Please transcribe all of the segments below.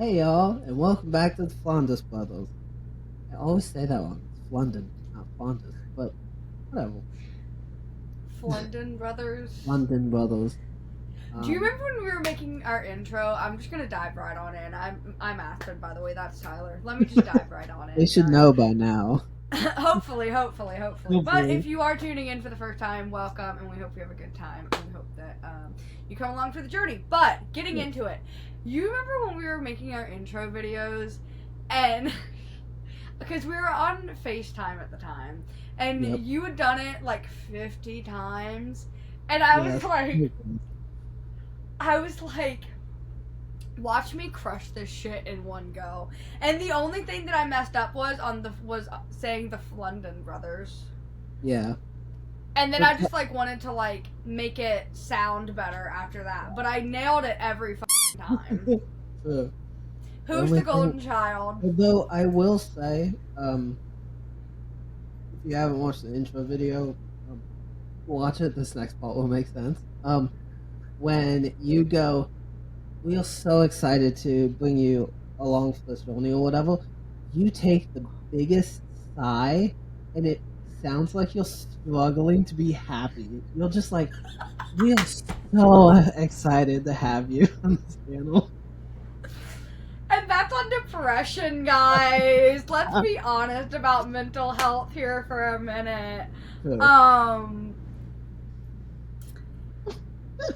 Hey y'all, and welcome back to the Flanders Brothers. I always say that wrong. It's London, not Flanders, but whatever. London Brothers. London Brothers. Do you remember when we were making our intro? I'm just gonna dive right on in. I'm Aspen, by the way. That's Tyler. Let me just dive right on in. They should know by now. hopefully. But if you are tuning in for the first time, welcome, and we hope you have a good time, and we hope that you come along for the journey. But getting into it, you remember when we were making our intro videos, and because we were on FaceTime at the time, and you had done it like 50 times, and I was like, watch me crush this shit in one go. And the only thing that I messed up was saying the London Brothers. Yeah. And then I just wanted to make it sound better after that, but I nailed it every time. Who's the golden child? Although I will say, if you haven't watched the intro video, watch it. This next part will make sense. When you go, we are so excited to bring you along for this journey or whatever, you take the biggest sigh, and it sounds like you're struggling to be happy. You're just like, we are so excited to have you on this channel. And that's on depression, guys. Let's be honest about mental health here for a minute. Sure.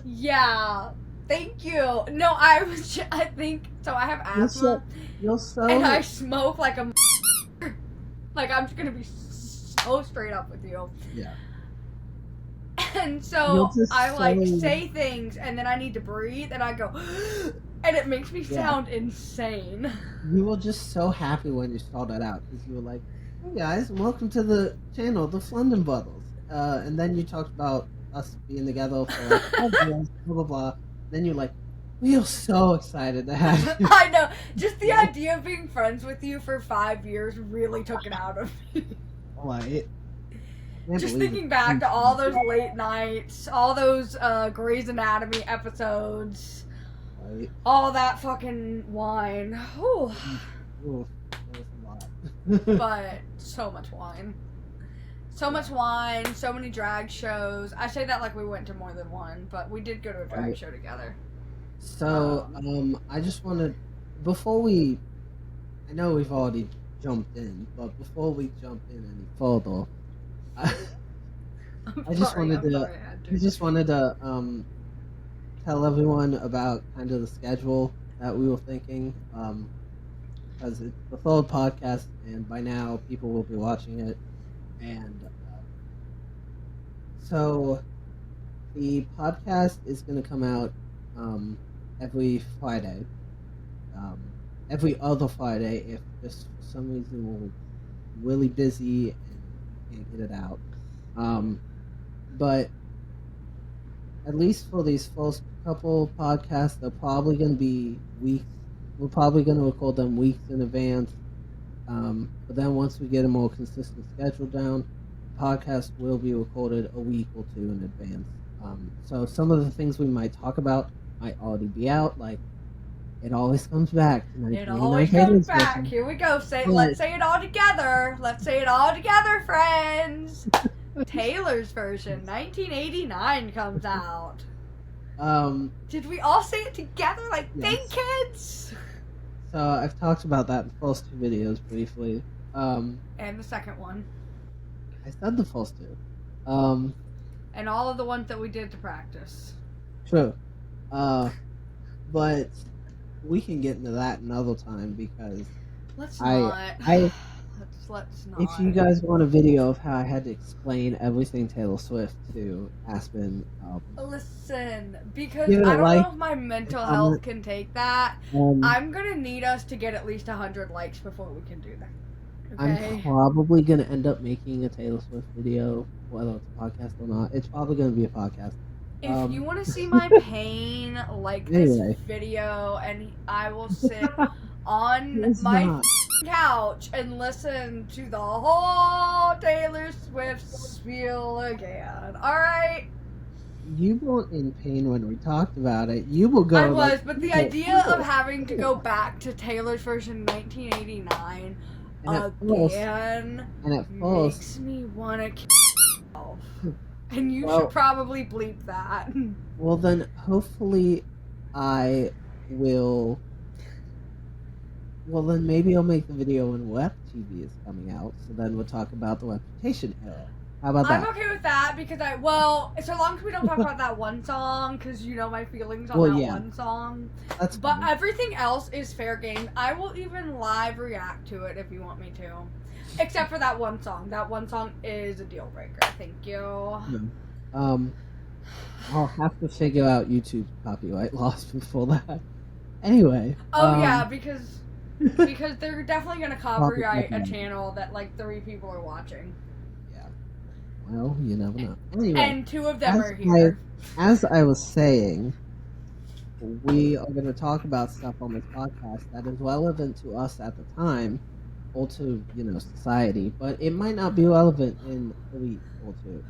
Yeah. Thank you. No, I think so. I have asthma. You're so and I smoke like a. Like, I'm just gonna be so straight up with you. Yeah. And so I say things, and then I need to breathe, and I go, and it makes me sound insane. You were just so happy when you saw that out, because you were like, "Hey guys, welcome to the channel, the London Brothers." And then you talked about us being together for 5 years, blah blah blah. Then you're like, we are so excited to have you. I know. Just the idea of being friends with you for 5 years really took it out of me. Right. Just thinking back to all those late nights, all those Grey's Anatomy episodes, right. All that fucking wine. Ooh, that was a lot. But so much wine. So much wine, so many drag shows. I say that like we went to more than one, but we did go to a drag show together. So, I just wanted, I know we've already jumped in, but before we jump in any further, I just wanted to tell everyone about kind of the schedule that we were thinking, because it's the third podcast, and by now people will be watching it. And so the podcast is going to come out every Friday, every other Friday if just for some reason we're really busy and can't get it out. But at least for these first couple podcasts, they're probably going to be weeks. We're probably going to record them weeks in advance. But then once we get a more consistent schedule down, the podcast will be recorded a week or two in advance. So some of the things we might talk about might already be out, like it always comes back. It always comes back. Here we go. Let's say it all together. Let's say it all together, friends. Taylor's version, 1989, comes out. Did we all say it together? Think, kids. So I've talked about that in the first two videos briefly. And the second one. I said the first two. And all of the ones that we did to practice. True. But we can get into that another time because let's not. If you guys want a video of how I had to explain everything Taylor Swift to Aspen, listen, because I don't know if my mental health can take that. I'm gonna need us to get at least 100 likes before we can do that. Okay? I'm probably gonna end up making a Taylor Swift video, whether it's a podcast or not. It's probably gonna be a podcast. If you want to see my pain, this video, and I will sit on my couch and listen to the whole Taylor Swift spiel again. Alright? you weren't in pain when we talked about it. You will go. I was, but the idea of having to go back to Taylor's version 1989 again makes me want to kill myself. And you should probably bleep that. Well, then hopefully I will. Well, then maybe I'll make the video when Web TV is coming out. So then we'll talk about the Reputation era. How about that? I'm okay with that because so long as we don't talk about that one song, because you know my feelings on one song. That's but fine. Everything else is fair game. I will even live react to it if you want me to. Except for that one song. That one song is a deal breaker. Thank you. I'll have to figure out YouTube copyright laws before that. Anyway. Yeah, because they're definitely gonna copyright a channel that like 3 people are watching. Well, you never know. Anyway, and 2 of them are here. As I was saying, we are going to talk about stuff on this podcast that is relevant to us at the time, or to society, but it might not be relevant in a week or 2.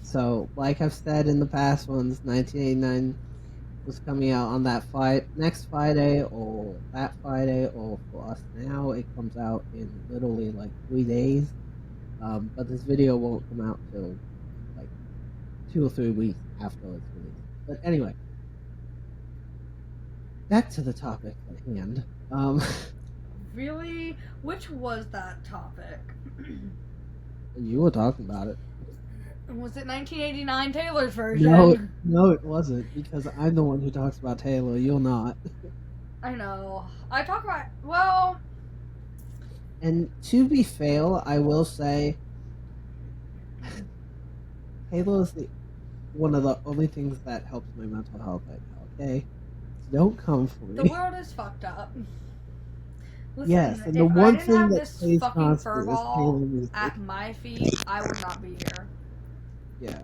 So, like I've said in the past ones, 1989 was coming out on that next Friday, or that Friday, or for us now, it comes out in literally like 3 days. But this video won't come out till like 2 or 3 weeks after it's released. But anyway, back to the topic at hand. Really? Which was that topic? You were talking about it. Was it 1989 Taylor's version? No, it wasn't, because I'm the one who talks about Taylor. You're not. I know. I talk about... Well... And to be fair, I will say, Taylor is one of the only things that helps my mental health right now, okay? So don't come for me. The world is fucked up. Listen, yes, and the one thing that plays constant is Taylor music. At my feet, I would not be here. Yeah.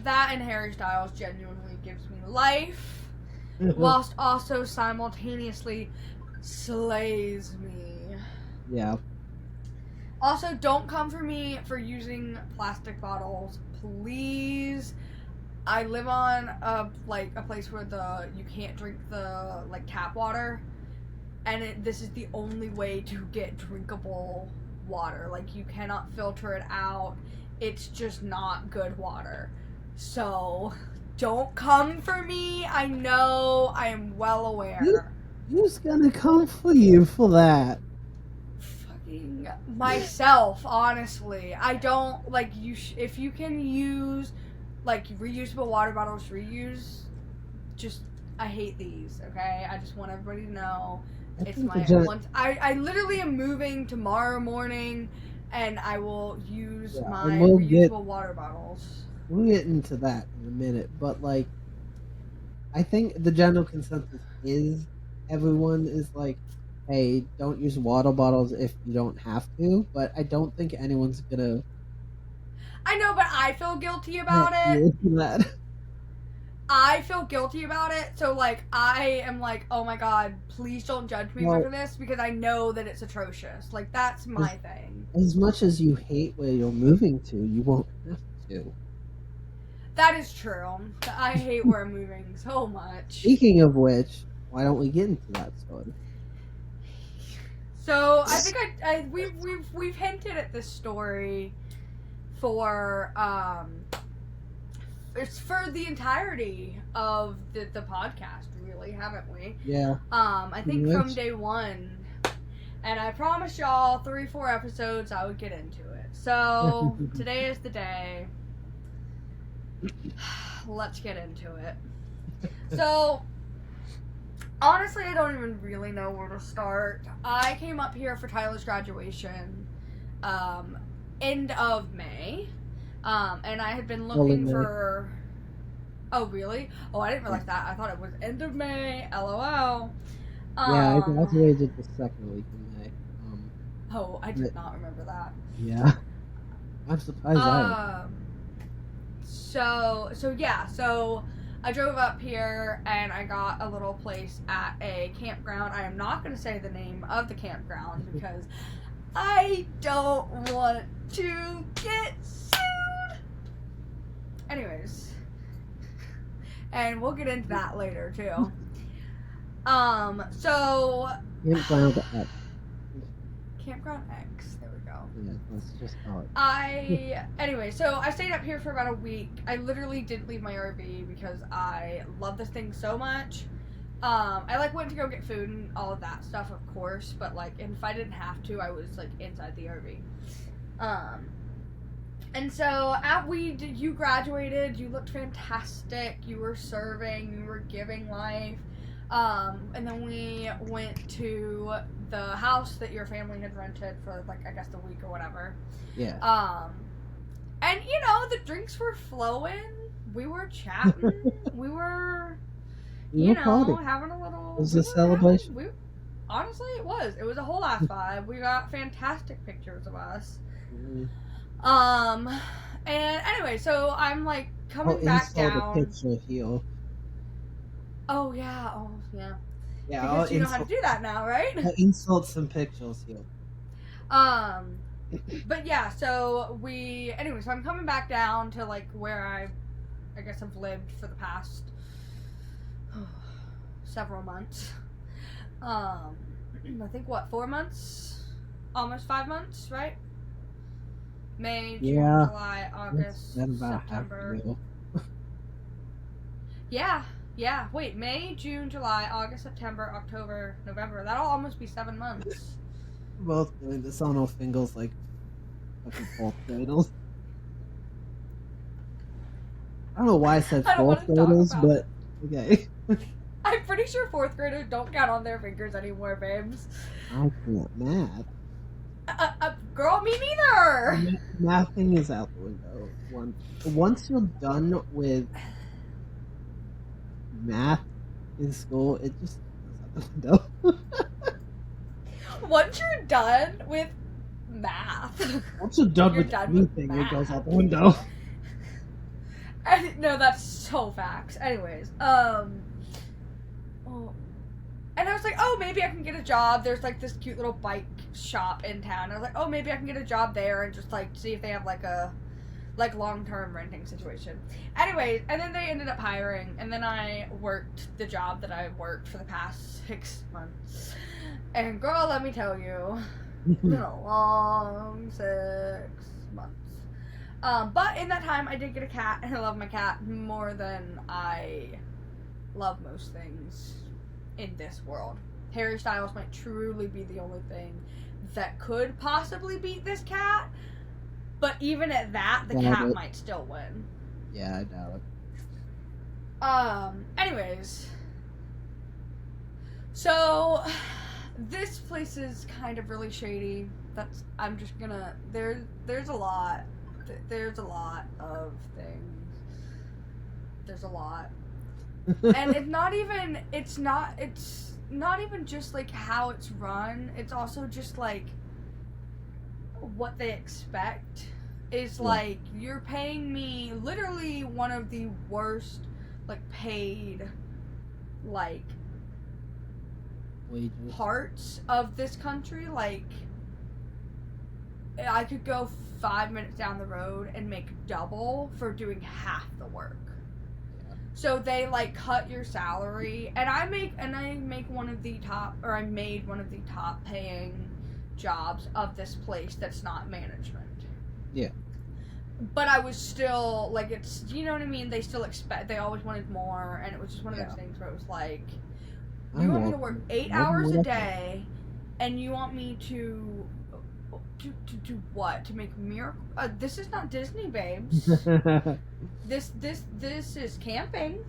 That and Harry Styles genuinely gives me life. Whilst also simultaneously slays me. Yeah. Also, don't come for me for using plastic bottles, please. I live on a place where you can't drink the tap water, and this is the only way to get drinkable water. Like, you cannot filter it out. It's just not good water. So, don't come for me. I know. I am well aware. Who's gonna come for you for that? Fucking myself, honestly. I don't, if you can use, reusable water bottles, I hate these, okay? I just want everybody to know. I literally am moving tomorrow morning, and I will use my reusable water bottles. We'll get into that in a minute, but I think the general consensus is everyone is hey, don't use water bottles if you don't have to, but I don't think anyone's gonna... I know, but I feel guilty about it. I feel guilty about it, so I am oh my god, please don't judge me for this, because I know that it's atrocious. That's my thing. As much as you hate where you're moving to, you won't have to. That is true. I hate where I'm moving so much. Speaking of which, why don't we get into that story? So I think we've hinted at this story for it's for the entirety of the podcast, really, haven't we? Yeah. I think from day one, and I promised y'all 3-4 episodes I would get into it. So today is the day. Let's get into it. So, honestly, I don't even really know where to start. I came up here for Tyler's graduation end of May, and I had been looking for... Oh, really? Oh, I didn't realize that. I thought it was end of May, LOL. Yeah, I graduated the second week in May. Oh, I did not remember that. Yeah. I'm surprised So I drove up here and I got a little place at a campground. I am not going to say the name of the campground because I don't want to get sued. Anyways, and we'll get into that later too. So Campground X. Campground X. There we go. Yeah, let's just call it. Anyway, so I stayed up here for about a week. I literally didn't leave my RV because I love this thing so much. I like went to go get food and all of that stuff, of course, but like, and if I didn't have to, I was like inside the RV. And so you graduated, you looked fantastic, you were serving, you were giving life. And then we went to the house that your family had rented for like, I guess the week or whatever. Yeah. And you know, the drinks were flowing, we were chatting, we were, you know, having a little. It was a celebration. Honestly, it was. It was a whole ass vibe. We got fantastic pictures of us. Mm-hmm. And anyway, so I'm like coming back down. The picture heel. Oh yeah. Oh yeah. Yeah. Because you know how to do that now, right? I'll insult some pictures heel. But yeah. So anyway. So I'm coming back down to like where I guess I've lived for the past several months. I think 4 months, almost 5 months, right? May, June, July, August, September. Yeah. Wait, May, June, July, August, September, October, November. That'll almost be 7 months. Both doing this on all fingers like fucking fourth graders. I don't know why I said fourth graders, but okay. I'm pretty sure fourth graders don't count on their fingers anymore, babes. I can't math. Girl, me neither. Mathing is out the window. Once you're done with math in school, it just goes out the window. Once you're done with math. Once you're done with anything, it goes out the window. No, that's so facts. Anyways, and I was like, oh, maybe I can get a job. There's like this cute little bike shop in town. I was like, oh, maybe I can get a job there and just like see if they have like a long-term renting situation. Anyways, and then they ended up hiring, and then I worked the job that I worked for the past 6 months. And girl, let me tell you, it's been a long 6 months. But in that time, I did get a cat, and I love my cat more than I love most things in this world. Harry Styles might truly be the only thing that could possibly beat this cat, but even at that, the cat might still win. Yeah, I doubt it. Anyways, so this place is kind of really shady. I'm just gonna. There's a lot. There's a lot of things. There's a lot. And it's not even just like how it's run. It's also just like what they expect is like, you're paying me literally one of the worst like paid like wages parts of this country. Like, I could go 5 minutes down the road and make double for doing half the work. So they like cut your salary, and I made one of the top paying jobs of this place that's not management. Yeah. But I was still like, it's, you know what I mean? They always wanted more, and it was just one of those things where it was like, you want me to work 8 hours a day, and you want me to do what? To make miracles? This is not Disney, babes. This is camping,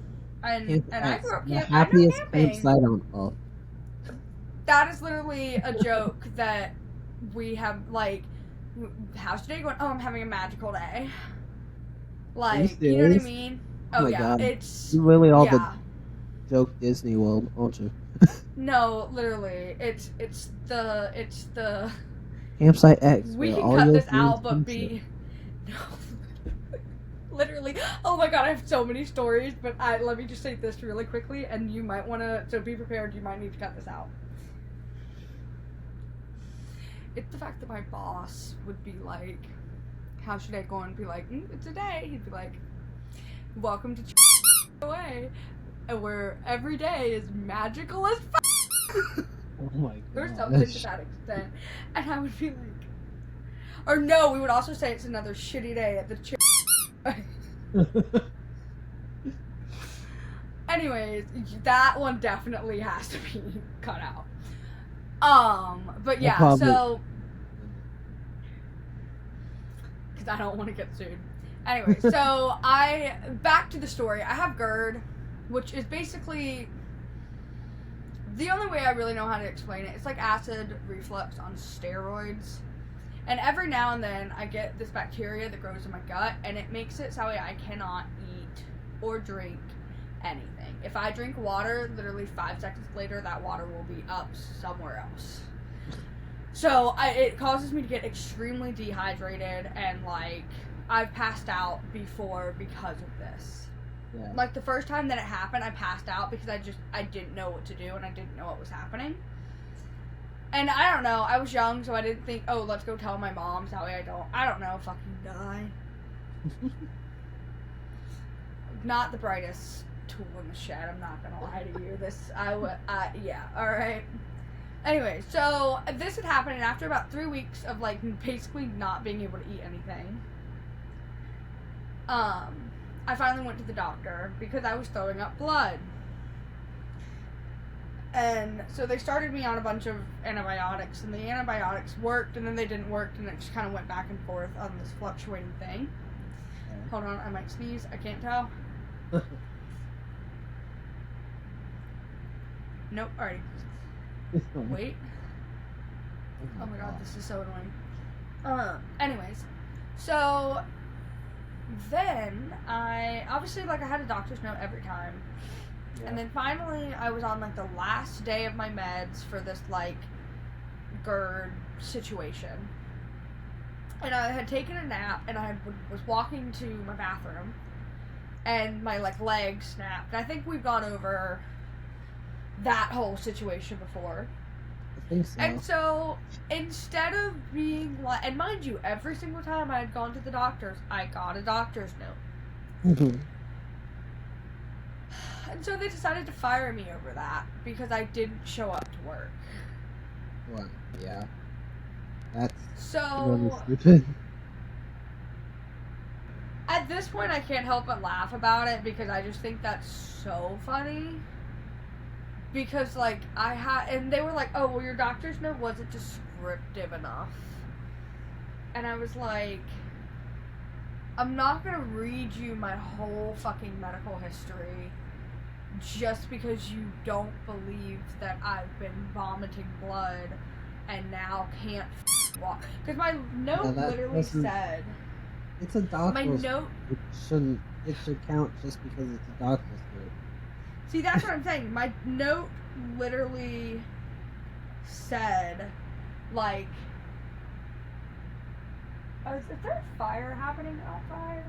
and I grew up camping. The happiest campsite on earth. That is literally a joke that we have. Like, how's today going? Oh, I'm having a magical day. Like, you know what I mean? Oh yeah, God. It's really all the joke Disney World, aren't you? No, literally, it's the Campsite X. We can cut this out, but no. Literally, oh my god, I have so many stories, but let me just say this really quickly, and you might want to, so be prepared, you might need to cut this out. it's the fact that my boss would be like, how should I go and be like, it's a day. He'd be like, welcome to away, and where every day is magical as Oh my god. or something to that extent. And I would be like, or no, we would also say it's another shitty day at the Anyways, that one definitely has to be cut out. But yeah, so because I don't want to get sued. Anyway, so back to the story. I have GERD, which is basically the only way I really know how to explain it. It's like acid reflux on steroids. And every now and then I get this bacteria that grows in my gut, and it makes it so I cannot eat or drink anything. If I drink water, literally 5 seconds later, that water will be up somewhere else. So it causes me to get extremely dehydrated, and like I've passed out before because of this. Yeah. Like the first time that it happened, I passed out because I didn't know what to do, and I didn't know what was happening. And I don't know, I was young, so I didn't think, oh, let's go tell my mom, so that way I don't know, fucking die. Not the brightest tool in the shed, I'm not gonna lie to you. Yeah, alright. Anyway, so this had happened, and after about 3 weeks of, like, basically not being able to eat anything, I finally went to the doctor because I was throwing up blood. And so they started me on a bunch of antibiotics, and the antibiotics worked, and then they didn't work, and it just kind of went back and forth on this fluctuating thing. Okay. Hold on, I might sneeze. I can't tell. Nope, alright. Wait. Oh my god, this is so annoying. Anyways, so then I obviously, like, I had a doctor's note every time. Yeah. And then finally I was on, like, the last day of my meds for this, like, GERD situation. And I had taken a nap, and I was walking to my bathroom, and my, like, leg snapped. I think we've gone over that whole situation before. I think so. And so, instead of being like, and mind you, every single time I had gone to the doctors, I got a doctor's note. Mm-hmm. And so they decided to fire me over that because I didn't show up to work. Well, yeah. That's so stupid. At this point, I can't help but laugh about it because I just think that's so funny. Because, like, and they were like, oh, well, your doctor's note wasn't descriptive enough. And I was like, I'm not gonna read you my whole fucking medical history just because you don't believe that I've been vomiting blood and now can't walk. Because my note literally said... It's a doctor's my note... It should count just because it's a doctor's note. See, that's what I'm saying. My note literally said, like... is there a fire happening outside?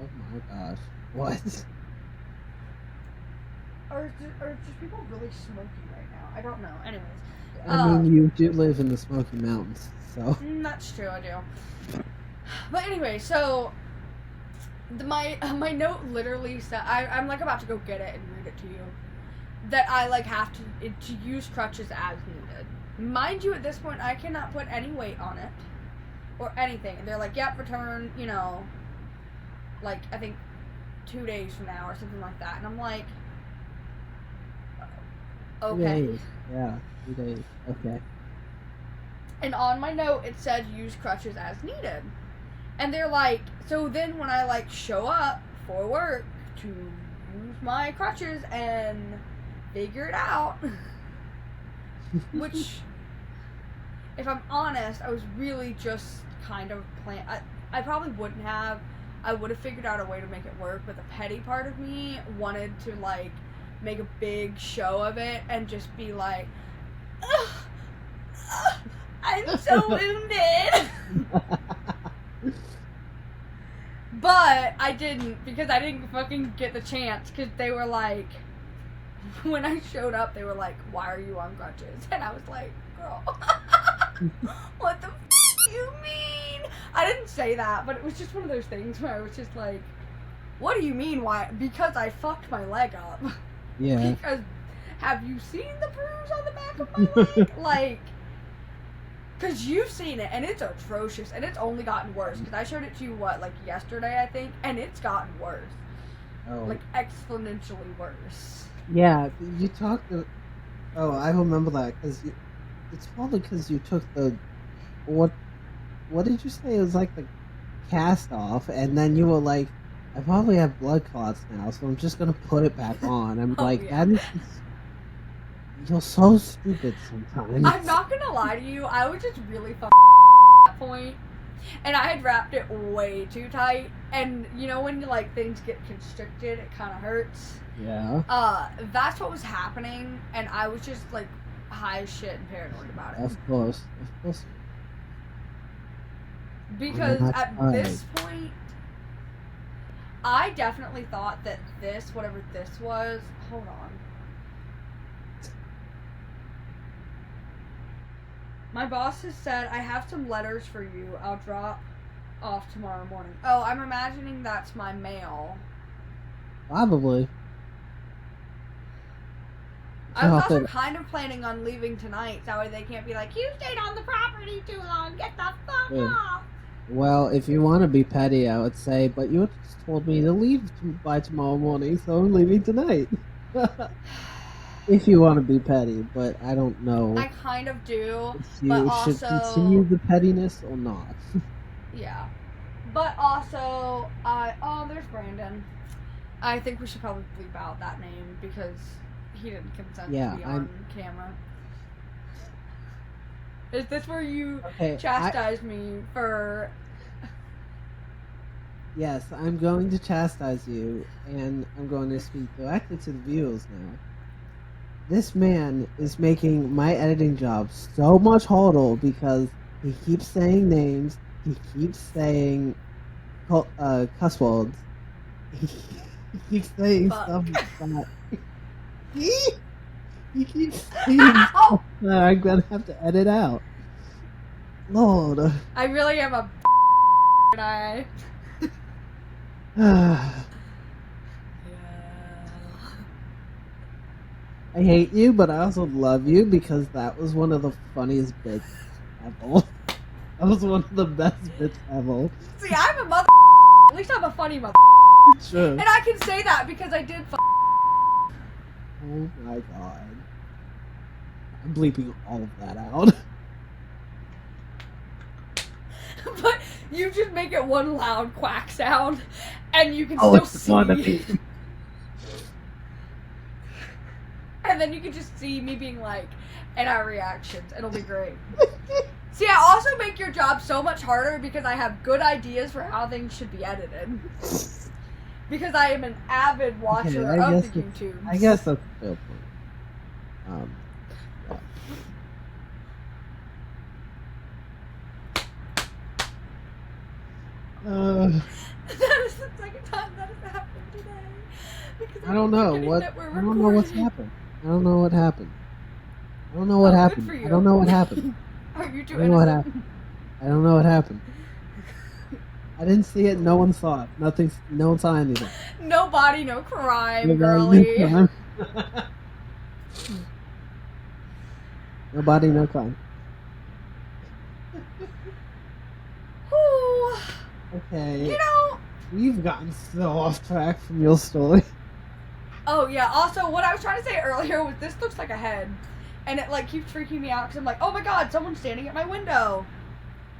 Oh my gosh. What? Or is just people really smoky right now? I don't know. Anyways. I mean, you do live in the Smoky Mountains, so... That's true, I do. But anyway, so... My note literally said... I'm, like, about to go get it and read it to you. That I, like, have to use crutches as needed. Mind you, at this point, I cannot put any weight on it. Or anything. And they're like, yep, return, you know... Like, I think 2 days from now or something like that. And I'm like... Okay. 2 days. Yeah, 2 days. Okay. And on my note, it said use crutches as needed. And they're like, so then when I, like, show up for work to use my crutches and figure it out, which, if I'm honest, I was really just kind of I probably wouldn't have. I would have figured out a way to make it work, but the petty part of me wanted to, like, make a big show of it and just be like, ugh, I'm so wounded. But I didn't, because I didn't fucking get the chance, because they were like, when I showed up, they were like, why are you on crutches? And I was like, girl. What the you mean? I didn't say that, but it was just one of those things where I was just like, what do you mean? Why? Because I fucked my leg up. Yeah. Because have you seen the bruise on the back of my leg? Like, because you've seen it, and it's atrocious, and it's only gotten worse. Because I showed it to you, like, yesterday, I think, and it's gotten worse. Oh. Like, exponentially worse. Yeah, you talked to... Oh, I remember that, because it's probably because you took the... What did you say? It was like the cast off, and then you were like, I probably have blood clots now, so I'm just gonna put it back on. I'm like, yeah. that is... You're so stupid sometimes. I'm not gonna lie to you, I was just really fucking at that point. And I had wrapped it way too tight. And you know when like things get constricted, it kind of hurts. Yeah. That's what was happening, and I was just like high as shit and paranoid about it. Of course. Because at this point, I definitely thought that this, whatever this was, hold on. My boss has said, I have some letters for you. I'll drop off tomorrow morning. Oh, I'm imagining that's my mail. Probably. I was also kind of planning on leaving tonight, that way they can't be like, you stayed on the property too long, get the fuck off. Well, if you want to be petty, I would say, but you just told me to leave by tomorrow morning, so I'm leaving tonight. If you want to be petty, but I don't know. I kind of do, if you but should also continue the pettiness or not. Yeah, but also, oh, there's Brandon. I think we should probably bleep out that name because he didn't consent to be on camera. Is this where you chastise me for... Yes, I'm going to chastise you, and I'm going to speak directly to the viewers now. This man is making my editing job so much harder because he keeps saying names, he keeps saying cuss words, he keeps saying stuff that... He keeps saying stuff that I'm going to have to edit out. Lord. I really am a guy. I hate you, but I also love you because that was one of the funniest bits ever. That was one of the best bits ever. See, I'm a mother. At least I'm a funny mother. Sure. And I can say that because I did. Oh my god. I'm bleeping all of that out. But you just make it one loud quack sound, and you can still see. And then you can just see me being like, and our reactions. It'll be great. See, I also make your job so much harder because I have good ideas for how things should be edited. Because I am an avid watcher of the YouTube. I guess that's a fair point. That is the second time that has happened today. Because I don't know what's happened. I don't know what happened. I don't know what happened. I don't know what happened. Are you too innocent? I don't know what happened. I didn't see it. No one saw it. No one saw anything. No body, no crime, girlie. No body, no crime. Ooh. Okay. You know, we've gotten so off track from your story. Oh yeah. Also, what I was trying to say earlier was this looks like a head, and it like keeps freaking me out because I'm like, oh my god, someone's standing at my window.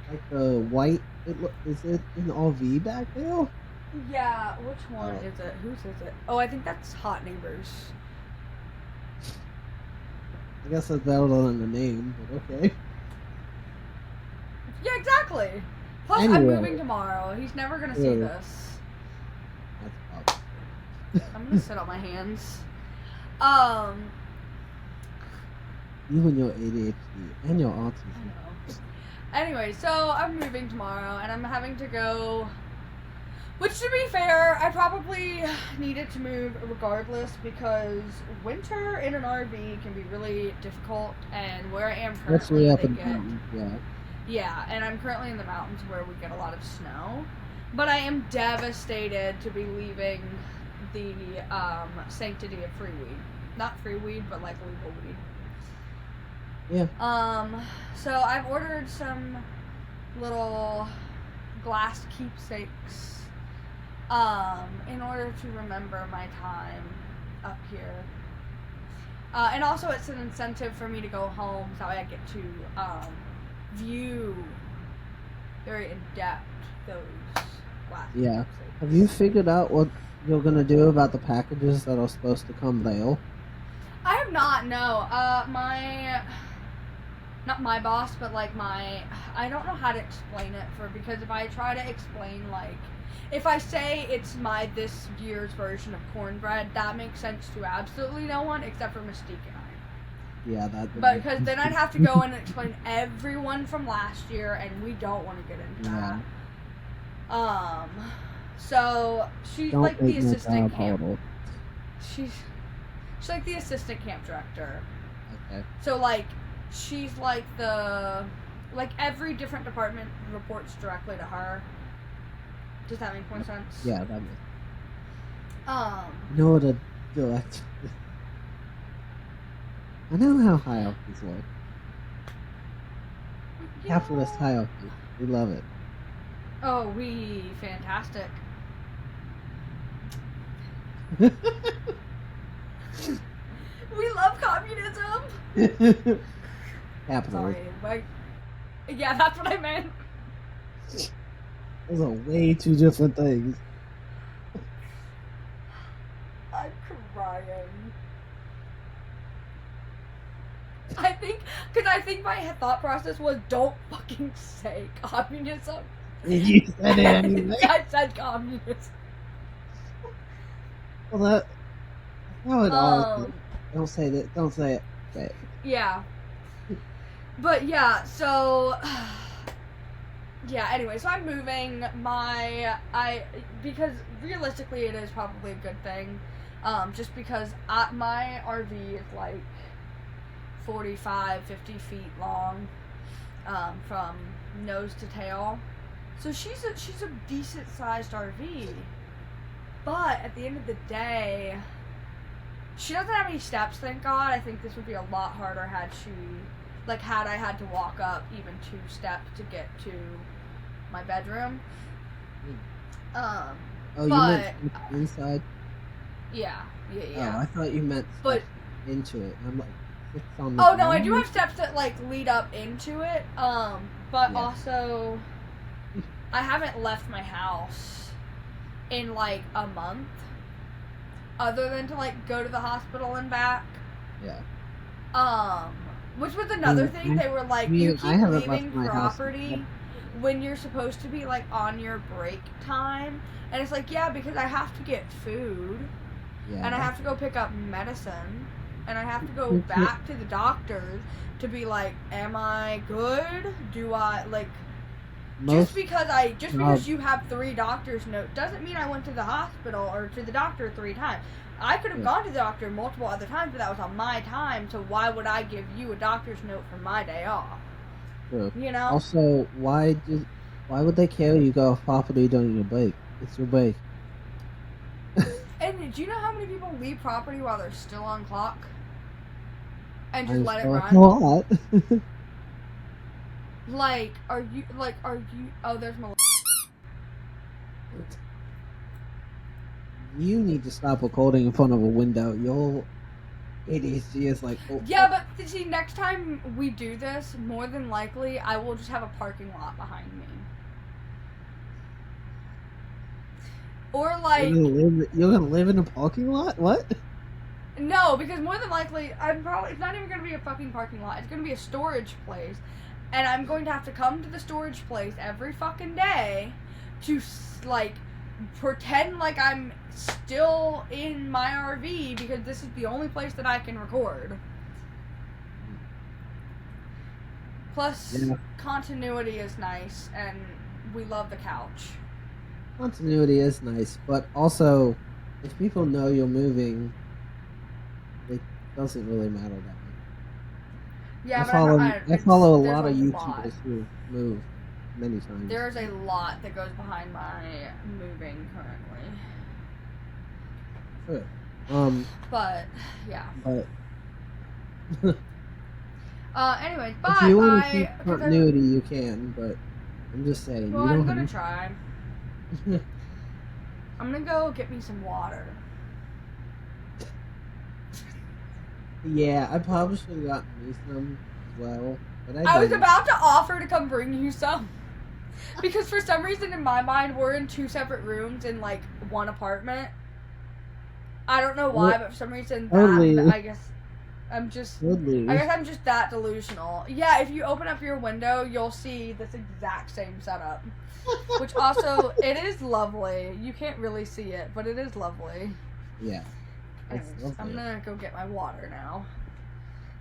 Like the white. Is it an RV back there? Yeah. Which one is it? Whose is it? Oh, I think that's Hot Neighbors. I guess that's better than the name, but okay. Yeah, exactly. Plus, anyway. I'm moving tomorrow. He's never gonna see this. That's I'm gonna sit on my hands. You and your ADHD and your autism. I know. Anyway, so I'm moving tomorrow, and I'm having to go Which, to be fair, I probably needed to move regardless because winter in an RV can be really difficult, and where I am Especially currently, up they in the get... mountains, yeah. Yeah, and I'm currently in the mountains where we get a lot of snow. But I am devastated to be leaving the sanctity of free weed. Not free weed, but like legal weed. Yeah. So I've ordered some little glass keepsakes in order to remember my time up here. And also it's an incentive for me to go home so I get to view very in-depth those glass Yeah. keepsakes. Have you figured out what you're gonna do about the packages that are supposed to come mail? I have not, no. Not my boss, but like I don't know how to explain it because if I try to explain, like, if I say it's this year's version of cornbread, that makes sense to absolutely no one except for Mystique and I. Yeah, that. But because then I'd have to go in and explain everyone from last year, and we don't want to get into Yeah. that. So she's Don't like the make my assistant job camp. harder. She's like the assistant camp director. Okay. So like she's like every different department reports directly to her. Does that make more sense? Yeah, that makes. You know what a direct. I know how hierarchies work. Capitalist hierarchy. We love it. Oh, we fantastic. We love communism. Capitalism. Sorry, yeah, that's what I meant. Those are way two different things. I'm crying. I think my thought process was don't fucking say communism. You said it anyway. I said communism. Well, that's how it always is. Don't say that. Don't say it. Say it. Yeah. But yeah, so yeah, anyway, so I'm moving because realistically it is probably a good thing. Just because my RV is like 45, 50 feet long, from nose to tail. So she's a decent sized RV. But at the end of the day, she doesn't have any steps, thank God. I think this would be a lot harder had I had to walk up even 2 steps to get to my bedroom. Oh, you meant inside? Yeah. Oh, I thought you meant into it. I'm like, it's on the Oh, no, ground? I do have steps that, like, lead up into it. But Yeah. also, I haven't left my house in, like, a month. Other than to, like, go to the hospital and back. Yeah. Which was another thing. They were like, you keep leaving property when you're supposed to be, like, on your break time. And it's like, yeah, because I have to get food. Yeah. And I have to go pick up medicine. And I have to go back to the doctors to be like, am I good? Do I, like... Just because you have 3 doctor's notes doesn't mean I went to the hospital or to the doctor 3 times. I could have gone to the doctor multiple other times, but that was on my time, so why would I give you a doctor's note for my day off? True. You know? Also, why would they care you go off property during your break? It's your break. And do you know how many people leave property while they're still on clock? And just let it A run? lot. Are you, oh, there's Melissa. You need to stop recording in front of a window. Your ADHD is like... Oh, yeah, but see, next time we do this, more than likely, I will just have a parking lot behind me. Or like... You're gonna live in a parking lot? What? No, because more than likely, it's not even gonna be a fucking parking lot. It's gonna be a storage place. And I'm going to have to come to the storage place every fucking day to, like, pretend like I'm still in my RV because this is the only place that I can record. Plus, continuity is nice, and we love the couch. continuity is nice, but also if people know you're moving, it doesn't really matter that much. I Yeah, but follow I it's follow a there's lot a of lot. YouTubers who move many times. There's a lot that goes behind my moving currently. Sure. But yeah. But Anyways, if but you want to keep I because I continuity, you can. But I'm just saying, well you I'm don't gonna have try. to. I'm gonna go get me some water. Yeah, I probably should have gotten me some as well, but I I was didn't. about to offer to come bring you some. Because for some reason in my mind we're in two separate rooms in like one apartment. I don't know why, but for some reason that Totally, I guess I'm just I totally. guess I'm just that delusional. Yeah, if you open up your window, you'll see this exact same setup. Which also it is lovely. You can't really see it, but it is lovely. Yeah, it's Anyways, I'm lovely. gonna go get my water now.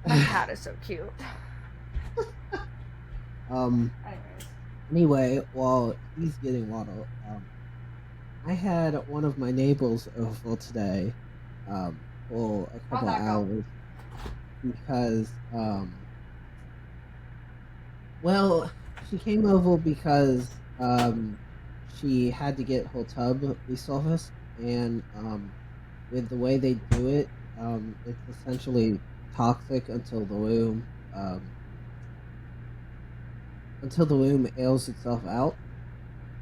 My cat is so cute. um. Anyways. Anyway, while he's getting water, I had one of my neighbors over today, for a How'd couple of that go? hours because, well, she came over because, she had to get her tub resurfaced, and, with the way they do it, it's essentially toxic until the loom ails itself out.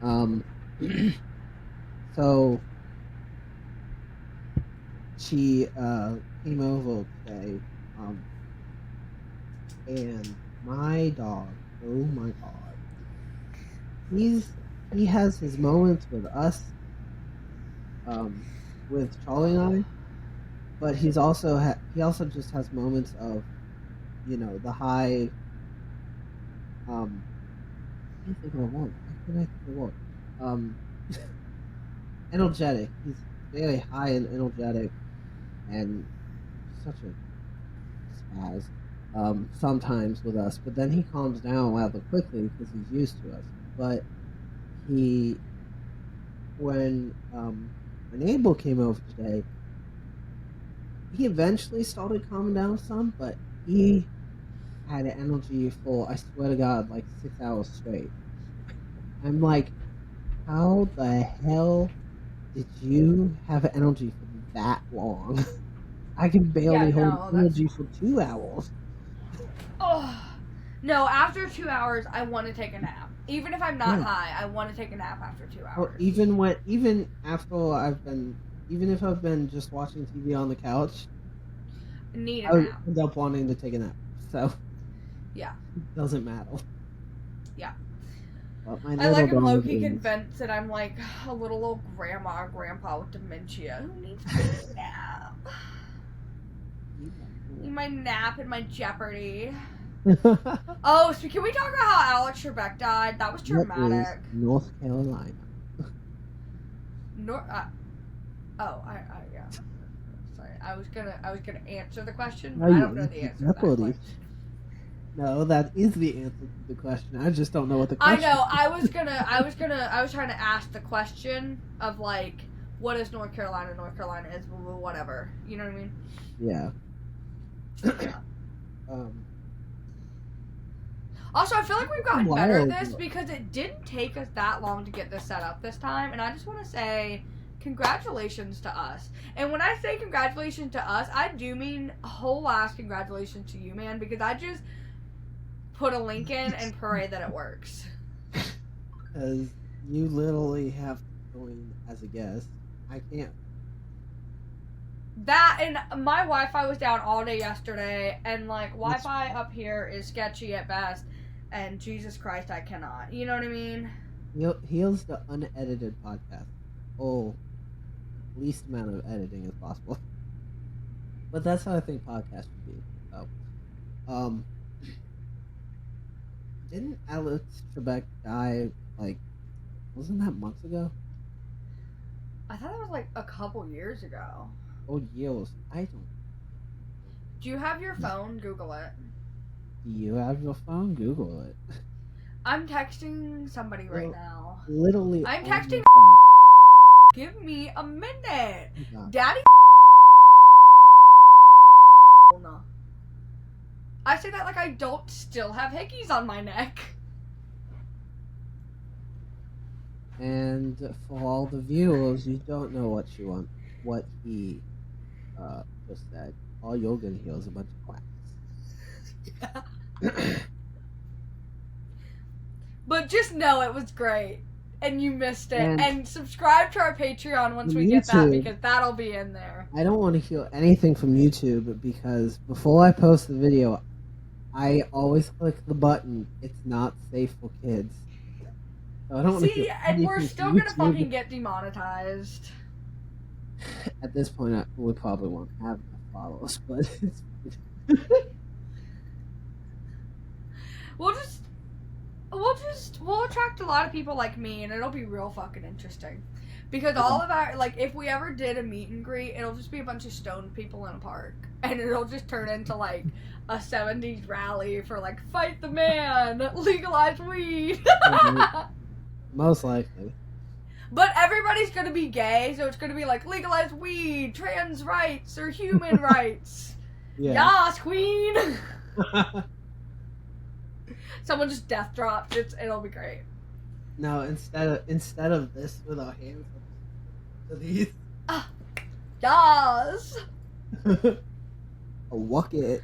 Um, so she came over today, and my dog, oh my god, he's he has his moments with us, um, with Charlie and I, but he also just has moments of the high, I can't think of a word. Why can't I think of a word? Um, energetic. He's very high and energetic, and such a spaz. Sometimes with us, but then he calms down rather quickly because he's used to us. But he, when my neighbor came over today, he eventually started calming down some, but he had energy for, I swear to God, like 6 hours straight. I'm like, how the hell did you have energy for that long? I can barely Yeah, hold no, that's energy for 2 hours. oh no, after 2 hours I wanna take a nap. Even if I'm not Yeah. high, I wanna take a nap after two Well, hours. even if I've been just watching TV on the couch, I need a I would nap. end up wanting to take a nap. So Yeah. it doesn't matter. Yeah. But my I little like am dog low-key is. convinced that I'm like a little old grandma or grandpa with dementia who needs a nap. Need my nap and my Jeopardy. Oh, so can we talk about how Alex Trebek died? That was What is traumatic. North Carolina? Nor yeah. Sorry, I was gonna answer the question, Are but I you don't know the answer answer to that Jeopardy? question. No, that is the answer to the question. I just don't know what the I question know. is. I was trying to ask the question of like, what is North Carolina? North Carolina is whatever. You know what I mean? Yeah. Yeah. Um, Also, I feel like we've a gotten better while at this ago. because it didn't take us that long to get this set up this time, and I just want to say congratulations to us. And when I say congratulations to us, I do mean a whole ass congratulations to you, man, because I just put a link in and pray that it works. Because you literally have to join as a guest. I can't. That and my Wi-Fi was down all day yesterday, and like That's Wi-Fi up here is sketchy at best. And Jesus Christ, I cannot. You know what I mean? here's the unedited podcast. Oh, least amount of editing as possible. But that's how I think podcasts should be. So, um, didn't Alex Trebek die like wasn't that months ago? I thought that was like a couple years ago. Oh, years. I don't. Do you have your phone? Google it. Do you have your phone? Google it. I'm texting somebody right now. Literally. I'm texting. Give me a minute. Oh, Daddy. I say that like I don't still have hickeys on my neck. And for all the viewers, you don't know what he just said. All you're gonna hear is a bunch of quacks. Yeah. But just know it was great. And you missed it. And subscribe to our Patreon once we get that, because that'll be in there. I don't want to hear anything from YouTube, because before I post the video, I always click the button, "It's not safe for kids." So I don't want to hear and we're still gonna fucking get demonetized. At this point, we probably won't have enough followers, but it's We'll attract a lot of people like me, and it'll be real fucking interesting. Because all of our, like, if we ever did a meet and greet, it'll just be a bunch of stoned people in a park. And it'll just turn into, like, a 70s rally for, like, fight the man, legalize weed. Most likely. But everybody's gonna be gay, so it's gonna be, like, legalize weed, trans rights, or human rights. Yeah. Yas, queen! Someone just death drops. It'll be great. No, instead of this with our hands to these. Yas! A wucket.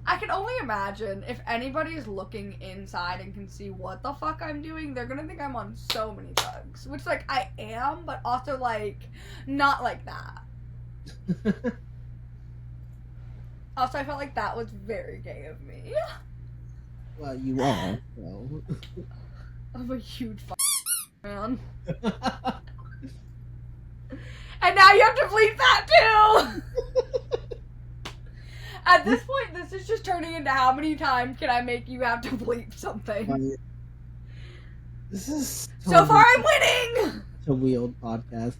I can only imagine if anybody is looking inside and can see what the fuck I'm doing, they're gonna think I'm on so many drugs. Which, like, I am, but also, like, not like that. Also, I felt like that was very gay of me. Well, you are, so. I'm a huge man. And now you have to bleep that too! At this point, this is just turning into how many times can I make you have to bleep something? This is... So far, I'm winning! It's a weird podcast.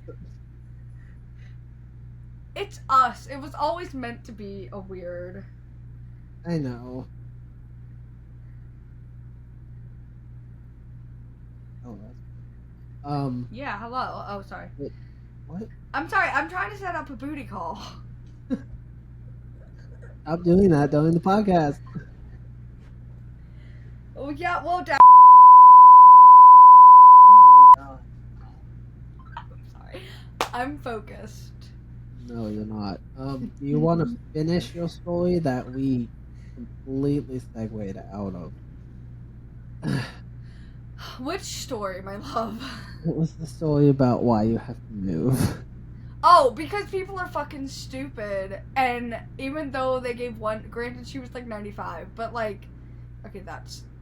It's us. It was always meant to be a weird. I know. Oh, Yeah, hello. Oh, sorry. Wait, what? I'm sorry. I'm trying to set up a booty call. Stop doing that during the podcast. Oh, yeah, well, Oh my god. I'm sorry. I'm focused. No, you're not. Do you want to finish your story that we completely segued out of? Which story, my love? It was the story about why you have to move. Oh, because people are fucking stupid, and even though they gave one, granted she was like 95, but like, okay,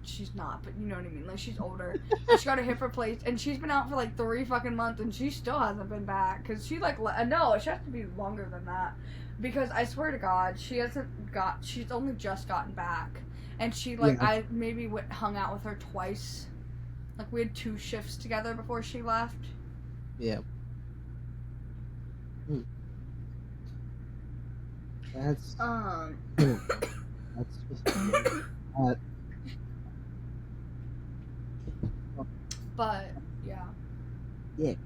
she's not, but you know what I mean, like, she's older, she got her hip replaced, and she's been out for like 3 fucking months, and she still hasn't been back, because she like, no, she has to be longer than that, because I swear to God, she's only just gotten back, and she, like, yeah. I maybe hung out with her twice. Like, we had 2 shifts together before she left. Yeah. That's just but yeah. Dick.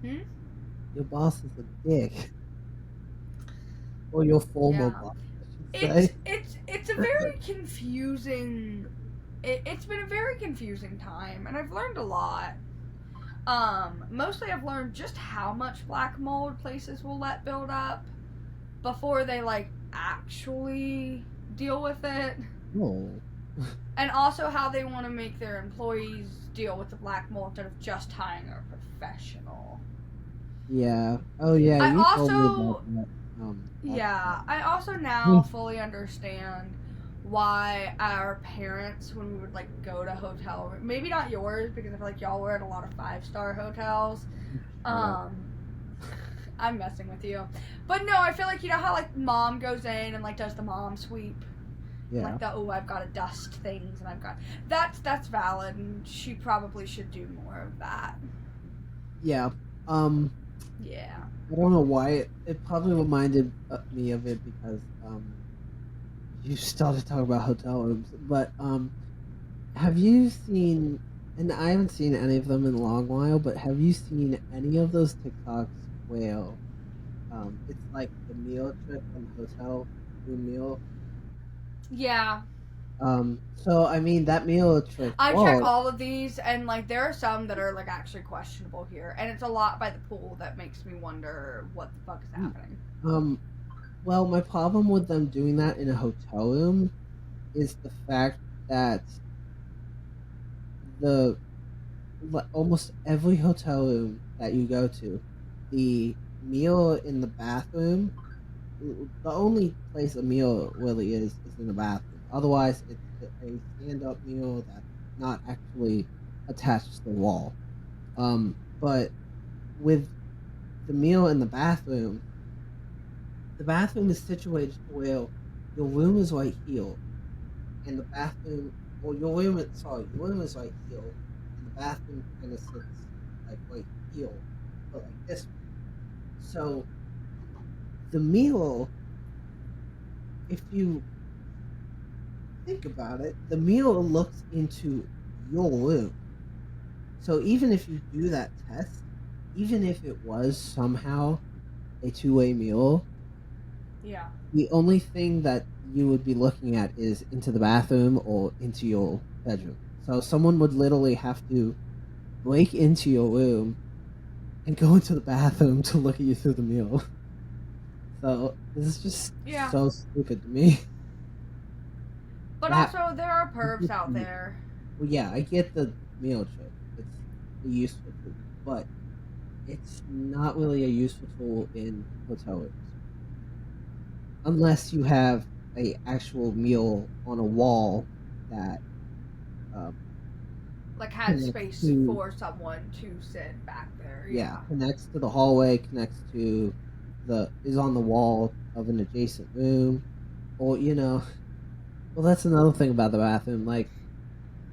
Your boss is a dick. Or your former boss, I should say. It's a very confusing. It's been a very confusing time, and I've learned a lot. Mostly I've learned just how much black mold places will let build up before they, like, actually deal with it. Oh. And also how they want to make their employees deal with the black mold instead of just hiring a professional. Yeah. Oh, yeah. I also told me about that. I also now fully understand why our parents, when we would, like, go to hotel, maybe not yours, because I feel like y'all were at a lot of 5-star hotels. I'm messing with you. But no, I feel like, you know how, like, mom goes in and, like, does the mom sweep? Yeah. Like, I've got to dust things, and I've got... That's valid, and she probably should do more of that. Yeah. Yeah. I don't know why. It probably reminded me of it because, you started talking about hotel rooms, but have you seen? And I haven't seen any of them in a long while, but have you seen any of those TikToks where it's like the meal trick from the hotel room meal? Yeah. So I mean that meal trick I check wall. all of these, and like there are some that are like actually questionable here, and it's a lot by the pool that makes me wonder what the fuck is happening. Um, well, my problem with them doing that in a hotel room is the fact that the almost every hotel room that you go to, the meal in the bathroom, the only place a meal really is in the bathroom. Otherwise, it's a stand-up meal that's not actually attached to the wall. But with the meal in the bathroom is situated to where your room is right here, and the bathroom, or your room is right here, and the bathroom kind of sits like right here, but like this way. So the meal, if you think about it, the meal looks into your room. So even if you do that test, even if it was somehow a two-way meal, Yeah. the only thing that you would be looking at is into the bathroom or into your bedroom. So someone would literally have to break into your room and go into the bathroom to look at you through the mirror. So this is just Yeah. so stupid to me. But That also, there are pervs out there. well, yeah, I get the meal trick. It's a useful tool, but it's not really a useful tool in hotel rooms unless you have a actual meal on a wall that um, Like, has connects space to for someone to sit back there. yeah, Yeah. connects to the hallway, connects to the is on the wall of an adjacent room, or well, that's another thing about the bathroom. Like,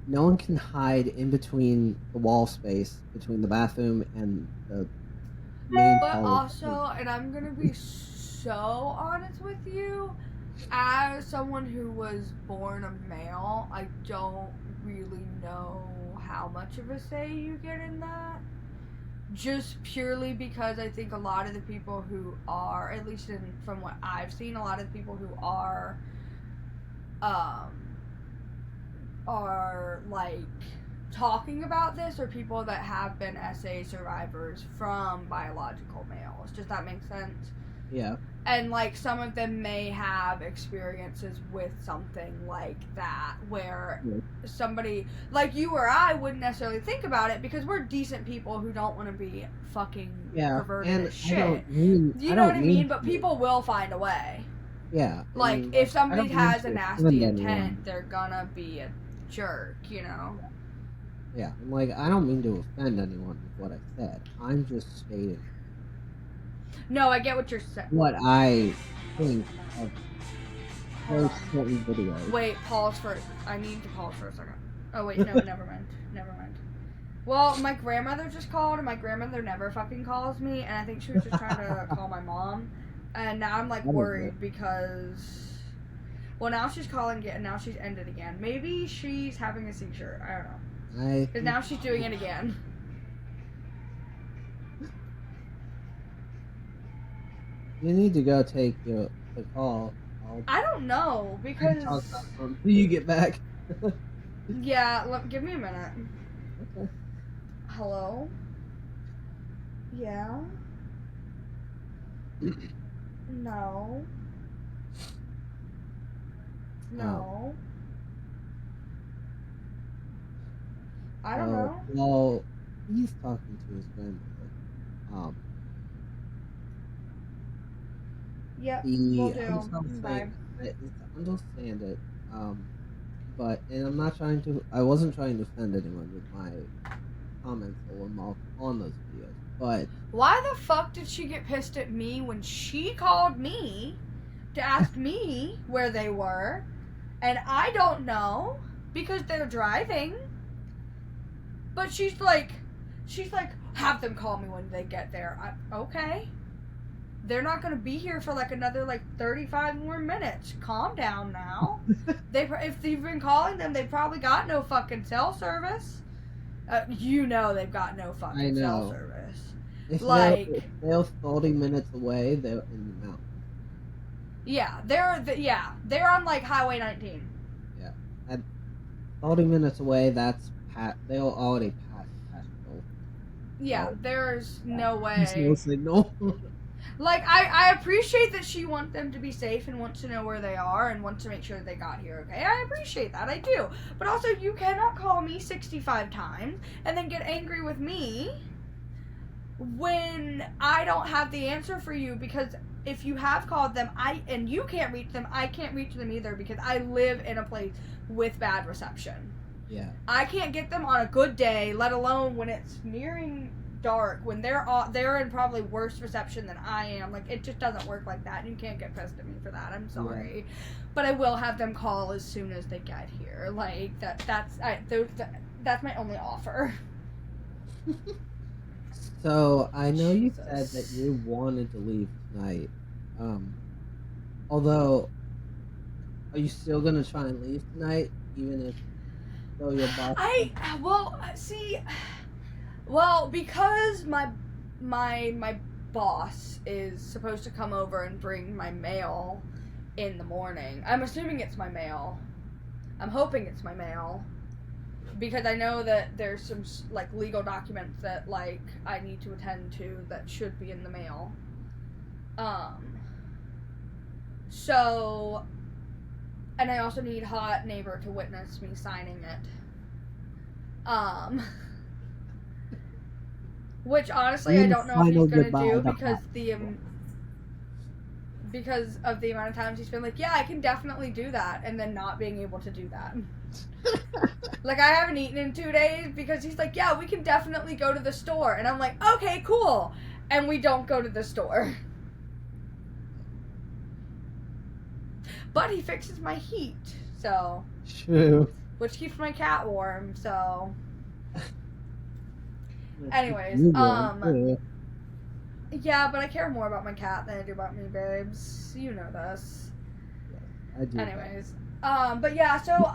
no one can hide in between the wall space between the bathroom and the main But part of the room. also, and I'm gonna be so honest with you, as someone who was born a male, I don't really know how much of a say you get in that. Just purely because I think a lot of the people who are, at least from what I've seen, a lot of the people who um, are like talking about this are people that have been SA survivors from biological males. Does that make sense? Yeah. And like some of them may have experiences with something like that where Yeah. somebody like you or I wouldn't necessarily think about it because we're decent people who don't want to be fucking Yeah, perverted and as shit. I You know what don't I mean mean? But to. people will find a way. Yeah, Like and if like I somebody don't mean has a to offend nasty intent, anyone. they're gonna be a jerk, you know? Yeah, I'm like I don't mean to offend anyone with what I said. I'm just stating No, I get what you're saying. what I think of Hold those on. certain videos. Wait, pause for. I need to pause for a second. Oh wait, no, never mind. Never mind. Well, my grandmother just called, and my grandmother never fucking calls me, and I think she was just trying to call my mom. And now I'm like Whatever. worried because. Well, now she's calling again, and now she's ended again. Maybe she's having a seizure. I don't know. I Because think now she's doing it again. you need to go take the call. I don't know, I can because. talk about them when you get back. Yeah, give me a minute. Okay. Hello? Yeah? No. Um, No. I don't know. well, he's talking to his grandmother. Um, Yep, will the do. hotel Bye. thing, it's understand it. But and I'm not trying to. I wasn't trying to offend anyone with my comments or remarks on those videos. But Why the fuck did she get pissed at me when she called me to ask me where they were? And I don't know because they're driving. But she's like, have them call me when they get there. Okay. they're not going to be here for like another like 35 more minutes. Calm down now. If you've been calling them, they probably got no fucking cell service. They've got no fucking cell service. If like they're 30 minutes away, they're in the mountains. Yeah, they're on like Highway 19. Yeah, at 30 minutes away, they'll already pass Asheville. Yeah, there's no way. There's no signal. Like, I appreciate that she wants them to be safe and wants to know where they are and wants to make sure they got here okay. I appreciate that, I do. But also, you cannot call me 65 times and then get angry with me when I don't have the answer for you, because if you have called them and you can't reach them, I can't reach them either, because I live in a place with bad reception. Yeah. I can't get them on a good day, let alone when it's nearing dark, when they're in probably worse reception than I am. Like, it just doesn't work like that, and you can't get pissed at me for that. I'm sorry. Yeah. But I will have them call as soon as they get here. Like, that's my only offer. So, I know you said that you wanted to leave tonight. Although, are you still going to try and leave tonight, even if though your boss... Well, because my boss is supposed to come over and bring my mail in the morning. I'm assuming it's my mail. I'm hoping it's my mail. Because I know that there's some, like, legal documents that, like, I need to attend to that should be in the mail. So, and I also need Hot Neighbor to witness me signing it. Which, honestly, I don't know if he's gonna do, because of the amount of times he's been like, yeah, I can definitely do that, and then not being able to do that. Like, I haven't eaten in 2 days because he's like, yeah, we can definitely go to the store. And I'm like, okay, cool. And we don't go to the store. But he fixes my heat, so. True. Which keeps my cat warm, so. Anyways, yeah, but I care more about my cat than I do about me, babes. You know this. Yeah, I do. Anyways. But yeah, so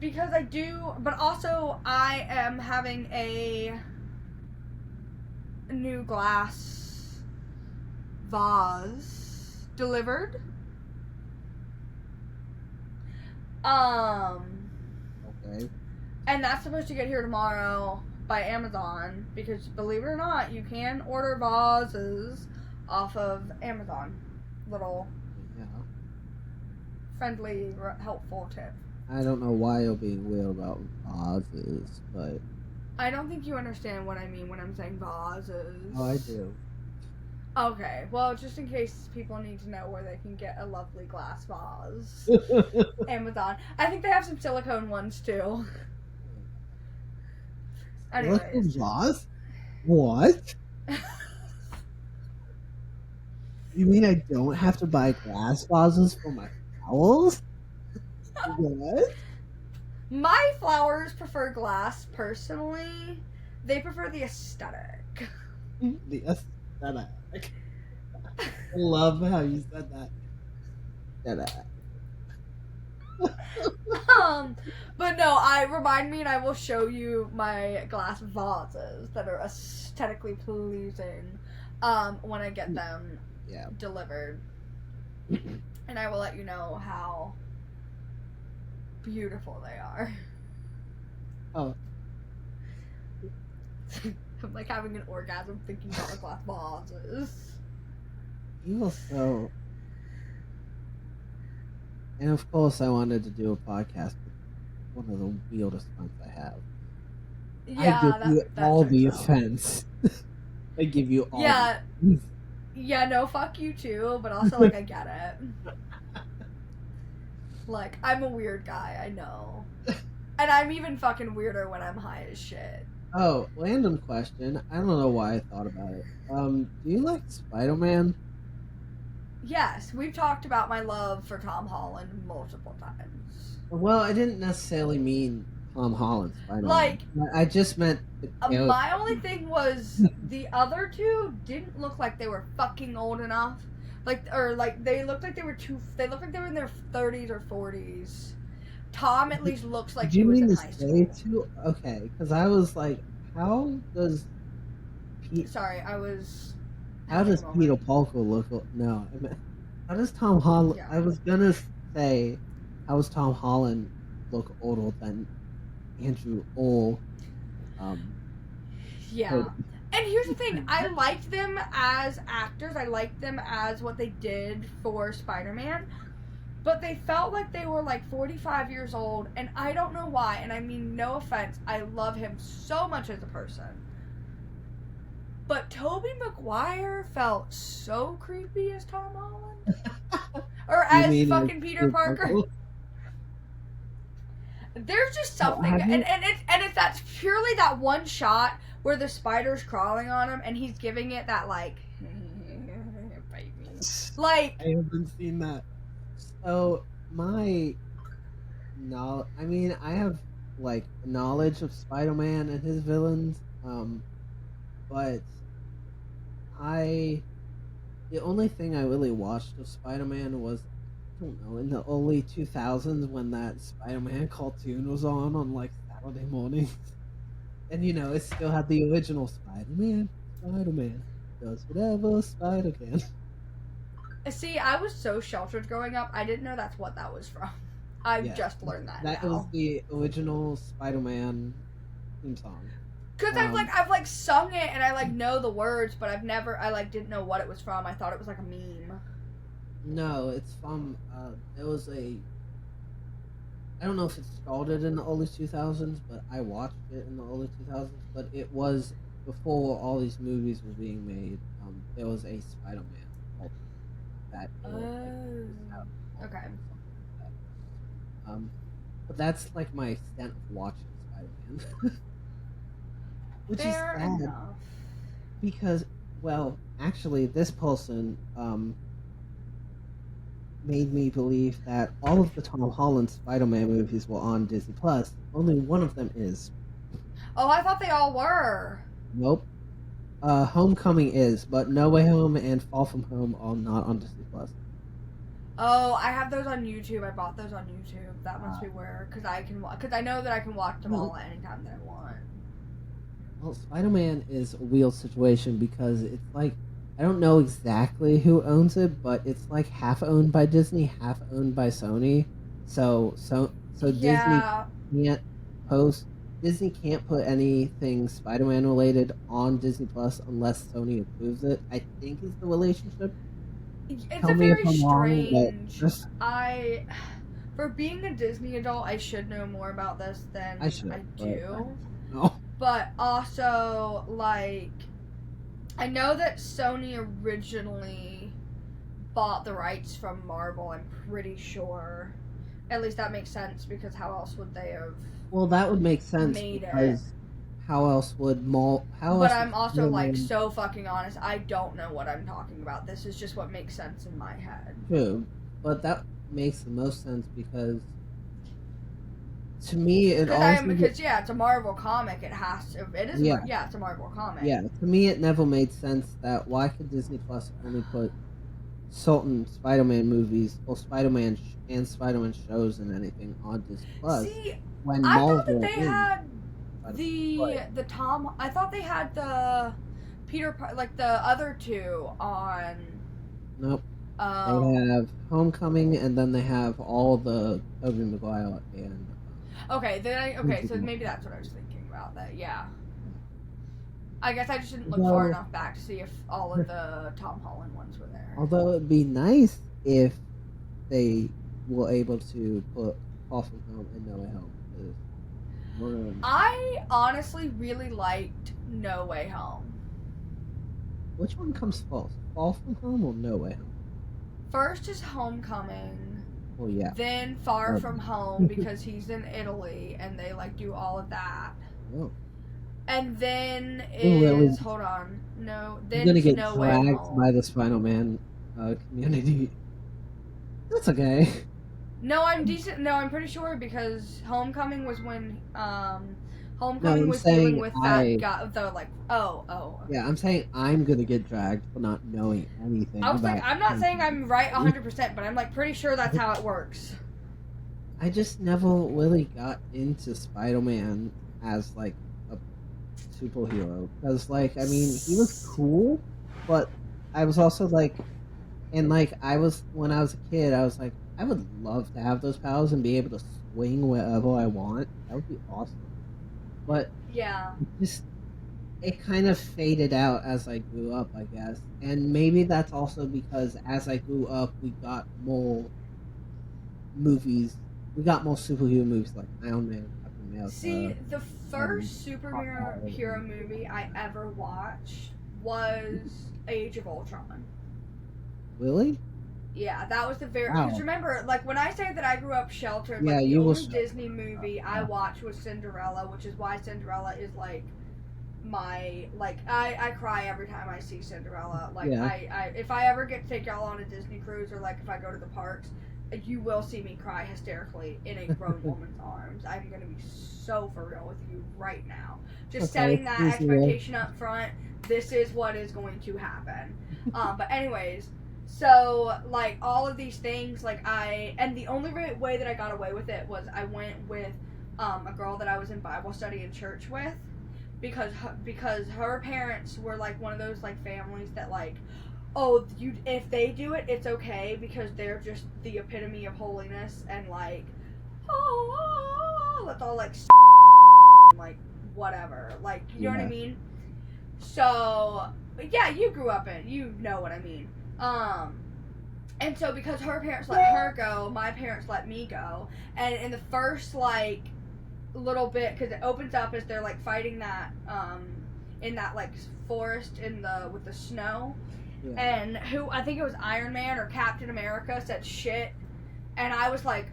because I do, but also I am having a new glass vase delivered. Okay. And that's supposed to get here tomorrow by Amazon, because believe it or not, you can order vases off of Amazon. Little friendly, helpful tip. I don't know why you're being weird about vases, but... I don't think you understand what I mean when I'm saying vases. Oh, I do. Okay, well, just in case people need to know where they can get a lovely glass vase. Amazon. I think they have some silicone ones, too. Anyways. Vase? What? You mean I don't have to buy glass vases for my flowers? What? My flowers prefer glass, personally. They prefer the aesthetic. The aesthetic. I love how you said that. But no, remind me and I will show you my glass vases that are aesthetically pleasing when I get them delivered. And I will let you know how beautiful they are. Oh. I'm like having an orgasm thinking about the glass vases. You are so... And of course I wanted to do a podcast with one of the weirdest friends I have. Yeah, I give you all the offense. I give you all the... Yeah, no, fuck you too, but also, like, I get it. Like, I'm a weird guy, I know. And I'm even fucking weirder when I'm high as shit. Oh, random question. I don't know why I thought about it. Do you like Spider-Man? Yes, we've talked about my love for Tom Holland multiple times. Well, I didn't necessarily mean Tom Holland Spider-Man. Like, I just meant my only thing was the other two didn't look like they were fucking old enough. Like they looked like they were they looked like they were in their 30s or 40s. Tom at least looks like Did you he was mean in to high say school. too? Okay, because I was like, how does Sorry, I was. how does Peter Parker look? No, I mean, how does Tom Holland? Yeah. I was gonna say, how does Tom Holland look older than Andrew or Yeah. And here's the thing, I liked them as actors. I liked them as what they did for Spider-Man. But they felt like they were like 45 years old, and I don't know why. And I mean, no offense, I love him so much as a person. But Tobey Maguire felt so creepy as Tom Holland. Or as fucking Peter Parker. There's just something, and it's that's purely that one shot where the spider's crawling on him, and he's giving it that like, bite me. Like, I haven't seen that. So I mean, I have like knowledge of Spider-Man and his villains, but the only thing I really watched of Spider-Man was, I don't know, in the early 2000s when that Spider-Man cartoon was on like Saturday mornings. And it still had the original Spider-Man. Spider-Man does whatever Spider can. See, I was so sheltered growing up, I didn't know that's what that was from. I've just learned that That now. was the original Spider-Man theme song. Cause I've sung it and I know the words, but I didn't know what it was from. I thought it was like a meme. No, it's from there was I don't know if it started in the early 2000s, but I watched it in the early 2000s. But it was before all these movies were being made. There was a Spider-Man that. Okay. But that's like my extent of watching Spider-Man, which Fair is sad enough. because, well, actually, this person made me believe that all of the Tom Holland Spider-Man movies were on Disney Plus. Only one of them is. Oh, I thought they all were. Nope. Homecoming is, but No Way Home and Far From Home are not on Disney Plus. Oh, I have those on YouTube. I bought those on YouTube. That must be where, because I know that I can watch them all at any time that I want. Well, Spider-Man is a weird situation because it's like, I don't know exactly who owns it, but it's like half owned by Disney, half owned by Sony. So Yeah. Disney can't put anything Spider-Man related on Disney Plus unless Sony approves it. I think is the relationship. It's very strange. For being a Disney adult, I should know more about this than I do. But also, like, I know that Sony originally bought the rights from Marvel, I'm pretty sure. At least that makes sense, because how else would they have Well, that would make sense because how else would But I'm also so fucking honest, I don't know what I'm talking about. This is just what makes sense in my head. True, but that makes the most sense because to me it because it's a Marvel comic. It has to. It is. Yeah, it's a Marvel comic. Yeah, to me it never made sense that why could Disney Plus only put certain Spider-Man movies or Spider-Man and Spider-Man shows and anything on Disney Plus? See, when I thought that they had the Tom. I thought they had the Peter, like the other two on. Nope. They have Homecoming, and then they have all the Tobey Maguire and. Okay, so maybe that's what I was thinking about. That, yeah. I guess I just didn't look far enough back to see if all of the Tom Holland ones were there. Although it'd be nice if they were able to put Far From Home and No Way Home. I honestly really liked No Way Home. Which one comes first? Far From Home or No Way Home? First is Homecoming. Oh yeah. Then Far From Home because he's in Italy and they do all of that. Oh. And then hold on. No, then you're gonna get No dragged by the Spider-Man community. That's okay. No, I'm decent. No, I'm pretty sure because Homecoming was when No, Homecoming I'm was dealing saying with that guy. The like, oh. yeah, I'm saying I'm gonna get dragged for not knowing I anything was like, about I'm not saying Homecoming. I'm right 100%, but I'm like pretty sure that's how it works. I just never really got into Spider-Man as like a superhero because, like, I mean, he was cool, but I was also like, and like, I was when I was a kid, I was like, I would love to have those powers and be able to swing wherever I want. That would be awesome. But Yeah. it just it kind of faded out as I grew up, I guess. And maybe that's also because as I grew up, we got more movies. We got more superhero movies like Iron Man, Captain See, America, the and first superhero Hawkeye. hero movie I ever watched was Age of Ultron. Really? Yeah, that was the very. Because Wow. remember, like when I say that I grew up sheltered, Yeah, like the you will only show. Disney movie I Yeah. watched was Cinderella, which is why Cinderella is like my like I cry every time I see Cinderella. Like Yeah. I if I ever get to take y'all on a Disney cruise or like if I go to the parks, you will see me cry hysterically in a grown woman's arms. I'm gonna be so for real with you right now. Just Okay. setting that Easier. expectation up front. This is what is going to happen. But anyways, so like all of these things, like and the only way that I got away with it was I went with a girl that I was in Bible study in church with because her parents were like one of those like families that like oh you if they do it it's okay because they're just the epitome of holiness and like oh let's all like like whatever like you know what I Yeah. mean. So yeah, you grew up in you know what I mean. And so because her parents let her go, my parents let me go, and in the first like little bit because it opens up as they're like fighting that in that like forest in the with the snow, Yeah. and who I think it was Iron Man or Captain America said shit, and I was like,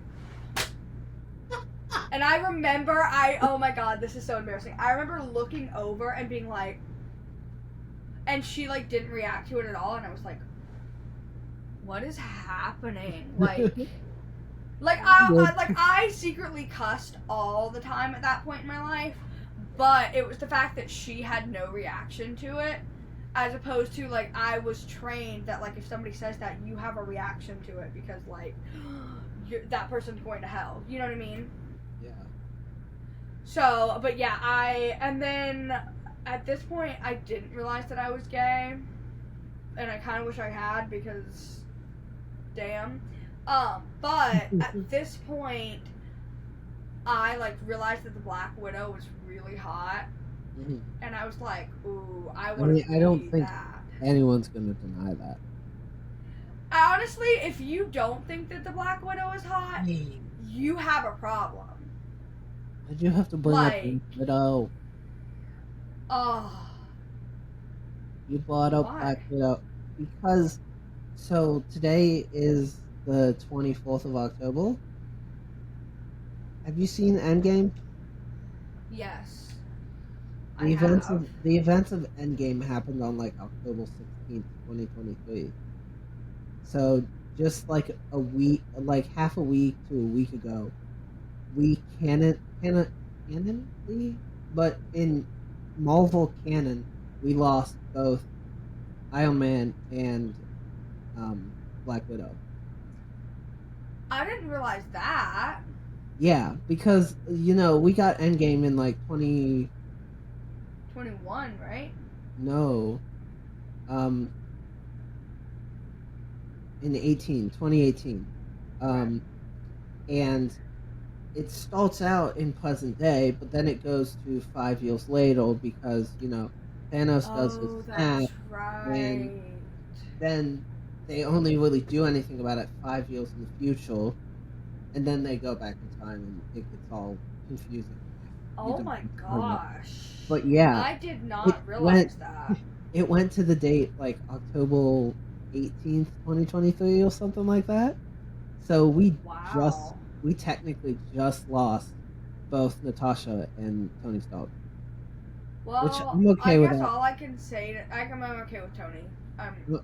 and I remember oh my god this is so embarrassing. I remember looking over and being like, and she like didn't react to it at all, and I was like, what is happening like. Like I secretly cussed all the time at that point in my life, but it was the fact that she had no reaction to it, as opposed to like I was trained that like if somebody says that you have a reaction to it because like that person's going to hell. You know what I mean? Yeah. So, but yeah, and then at this point I didn't realize that I was gay, and I kind of wish I had because, damn. But at this point, I like realized that the Black Widow was really hot, Mhm. and I was like, "Ooh, I I want mean, to I don't be think that." anyone's gonna deny that. Honestly, if you don't think that the Black Widow is hot, you have a problem. Why'd you have to bring up Like, Black Widow? oh, You brought up Black why? Widow because so today is the 24th of October. Have you seen Endgame? Yes, I The events have. of the events of Endgame happened on like October 16th, 2023. So just like a week, like half a week to a week ago, we canonically, but in Marvel canon, we lost both Iron Man and Black Widow. I didn't realize that. Yeah, because we got Endgame in like 21, right? no, um in 2018. Okay. And it starts out in present day, but then it goes to 5 years later because Thanos does his Oh, snap, that's and right. then they only really do anything about it 5 years in the future, and then they go back in time, and it gets all confusing. You Oh don't my know what I'm talking about. gosh. But yeah, I did it not went realize that. it went to the date like October 18th, 2023 or something like that. So Wow. we technically just lost both Natasha and Tony Stark, which Well, I'm I okay with guess that. all I can say, I'm okay with Tony. Well,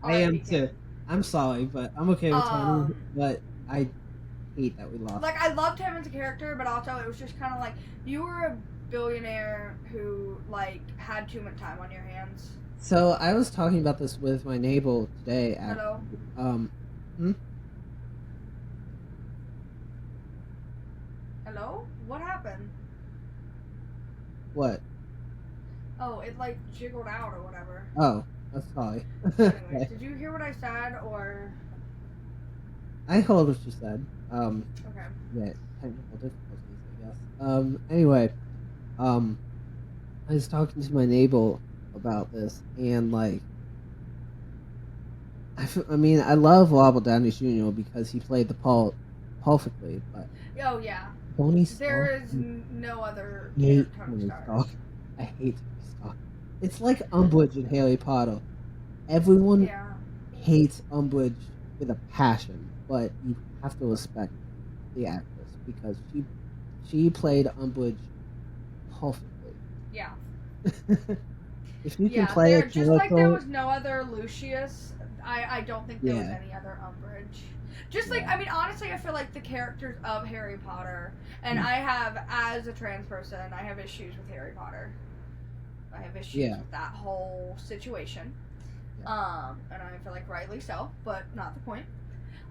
I am R.I.P. too. Kid. I'm sorry, but I'm okay with Tony. Um, But I hate that we lost. Like, I loved him as a character, but also it was just kind of like you were a billionaire who like had too much time on your hands. So I was talking about this with my neighbor today. Hello. Hello? What happened? What? Oh, it like jiggled out or whatever. Oh, that's sorry. Anyway, did you hear what I said or? I heard what you said. Okay. Yeah, technical difficulties, I guess. Anyway, I was talking to my neighbor about this, and like, I mean, I love Robert Downey Jr. because he played the part perfectly, but Oh yeah. Tony Stark. There is no other I hate Tony Stark. I hate Tony Stark. It's like Umbridge in Harry Potter. Everyone hates Umbridge with a passion, but you have to respect the actress because she played Umbridge perfectly. Yeah. If you can play a character, just like there was no other Lucius, I don't think there was any other Umbridge. Just like, I mean, honestly, I feel like the characters of Harry Potter, and I have, as a trans person, I have issues with Harry Potter. I have issues with that whole situation. And I feel like rightly so, but not the point.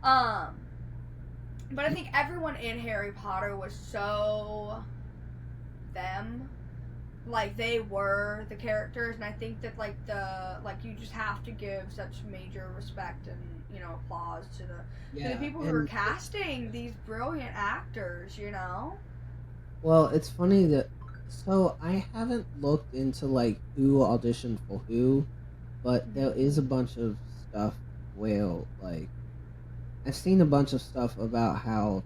But I think everyone in Harry Potter was so them. Like, they were the characters, and I think that, like, you just have to give such major respect and, you know, applause to the people who are casting these brilliant actors, you know? Well, it's funny that, so I haven't looked into, like, who auditioned for who, but there is a bunch of stuff where, like, I've seen a bunch of stuff about how,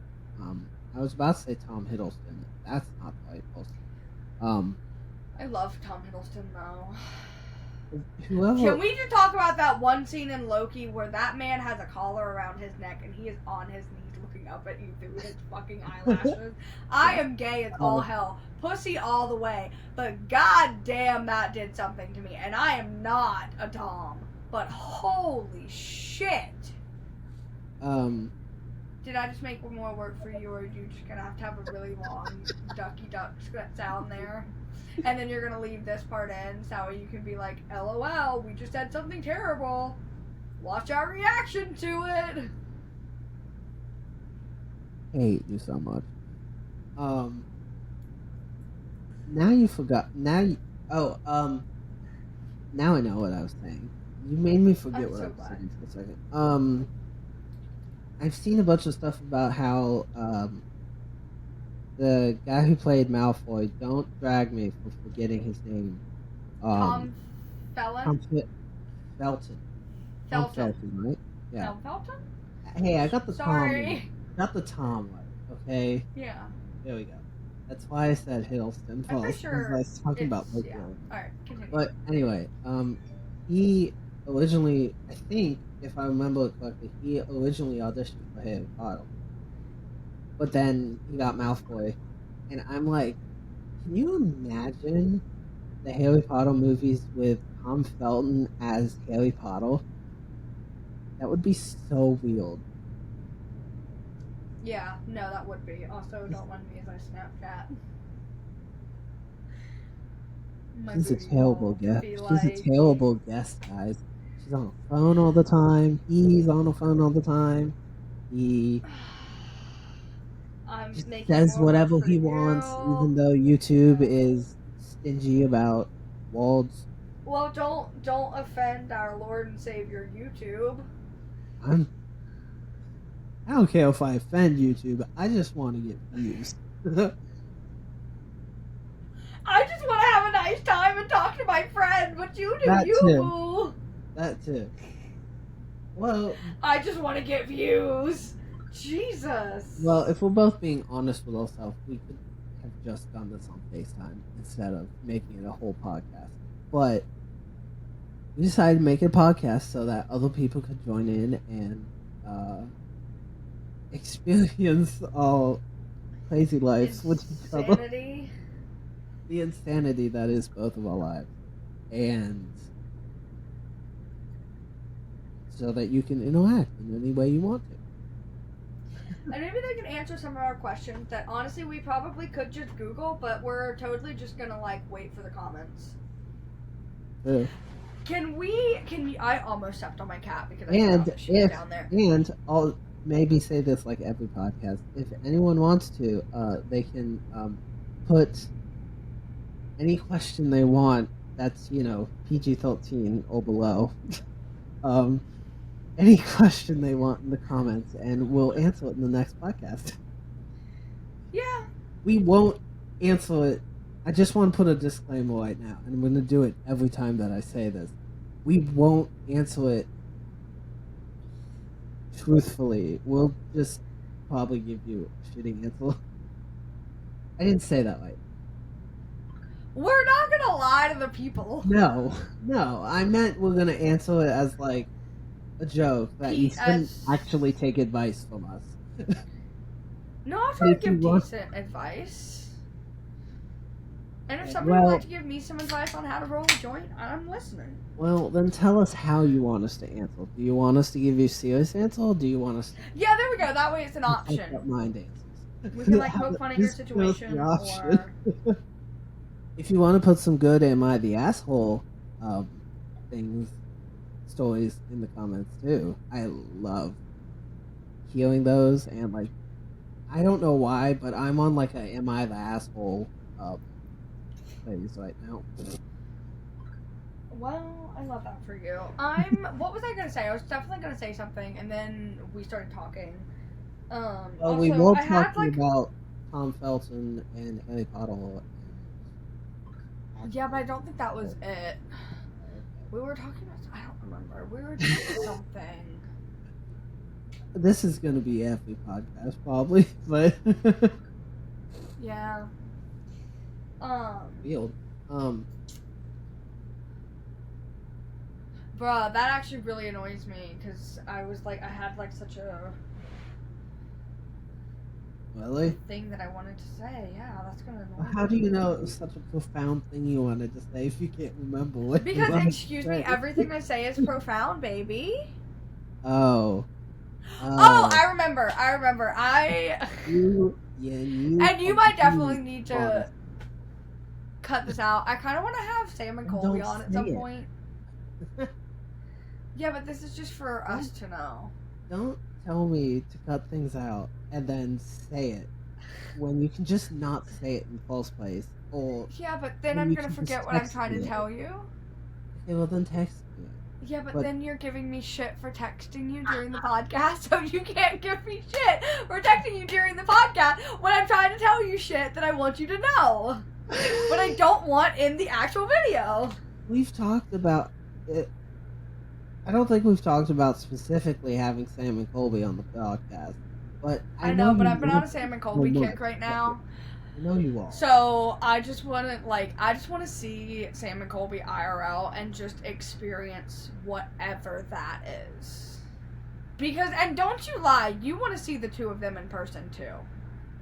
I was about to say Tom Hiddleston. That's not the right person. I love Tom Hiddleston, though. Whoever... Can we just talk about that one scene in Loki where that man has a collar around his neck and he is on his knees looking up at you through his fucking eyelashes? I am gay as all hell. Pussy all the way. But goddamn, that did something to me. And I am not a Tom. But holy shit. Did I just make more work for you, or are you just gonna have a really long ducky duck sound there? And then you're gonna leave this part in so you can be like, LOL, we just said something terrible. Watch our reaction to it. I hate you so much. Now you forgot. Now I know what I was saying. You made me forget what I was saying for a second. I've seen a bunch of stuff about how the guy who played Malfoy, don't drag me for forgetting his name. Tom Felton? Felton. Tom Felton, right? Yeah. Tom Felton? Hey, I got the Tom. Sorry. I got the Tom right, okay? Yeah. There we go. That's why I said Hiddleston. I'm pretty sure I was talking about yeah. Alright, continue. But anyway, he originally, I think, if I remember it correctly, he originally auditioned for Harry Potter. But then he got Malfoy. And I'm like, can you imagine the Harry Potter movies with Tom Felton as Harry Potter? That would be so weird. Yeah, no, that would be. Also, don't mind me as I Snapchat. She's a terrible guest. She's a terrible guest, guys. She's on the phone all the time. He's on the phone all the time. He says whatever he wants, even though YouTube is stingy about words. Well, don't offend our Lord and Savior YouTube. I don't care if I offend YouTube. I just want to get views. I just want to have a nice time and talk to my friend. What you do, boo. That too. Well, I just want to get views. Jesus. Well, if we're both being honest with ourselves, we could have just done this on FaceTime instead of making it a whole podcast. But we decided to make it a podcast so that other people could join in and experience our crazy lives with each other. The insanity that is both of our lives. And so that you can interact in any way you want to. And maybe they can answer some of our questions that honestly we probably could just Google, but we're totally just gonna like wait for the comments. Yeah. I almost stepped on my cat because I And forgot she was down there. And I'll maybe say this like every podcast. If anyone wants to, they can put any question they want that's, PG-13 or below. Any question they want in the comments, and we'll answer it in the next podcast. Yeah. We won't answer it. I just want to put a disclaimer right now, and I'm going to do it every time that I say this. We won't answer it truthfully. We'll just probably give you a shitty answer. I didn't say that right. We're not gonna lie to the people. No. I meant we're gonna answer it as like a joke that you shouldn't actually take advice from us. No, I'll try to give decent advice. And if somebody would like to give me some advice on how to roll a joint, I'm listening. Well, then tell us how you want us to answer. Do you want us to give you a serious answer, or do you want us to... Yeah, there we go. That way it's an option. Mind answers. We can like poke fun at your situation, or... If you want to put some good "Am I the asshole" stories in the comments too, I love hearing those. And like, I don't know why, but I'm on like a "Am I the asshole" phase right now. Well, I love that for you. What was I gonna say? I was definitely gonna say something, and then we started talking. Well, we were talking about Tom Felton and Harry Potter. Yeah, but I don't think that was it. We were talking about... I don't remember. We were doing something. This is going to be every podcast, probably, but... Yeah. Field. Bruh, that actually really annoys me, because I was like... I had like such a... Really? Thing that I wanted to say. Yeah, that's gonna annoy me. How do you know it was such a profound thing you wanted to say if you can't remember what? Because excuse me, everything I say is profound, baby. Oh. I remember. You and you might definitely need to cut this out. I kind of want to have Sam and Colby on at some point. Yeah, but this is just for us to know. Don't tell me to cut things out and then say it when you can just not say it in the first place. Or yeah, but then I'm gonna forget what I'm trying to tell you. Okay, well then text me. Yeah, but then you're giving me shit for texting you during the podcast, so you can't give me shit for texting you during the podcast when I'm trying to tell you shit that I want you to know, but I don't want in the actual video. We've talked about it. I don't think we've talked about specifically having Sam and Colby on the podcast, but I know, but I've been on a Sam and Colby kick right now. I know you are. So I just want to see Sam and Colby IRL and just experience whatever that is. Because, and don't you lie, you want to see the two of them in person too.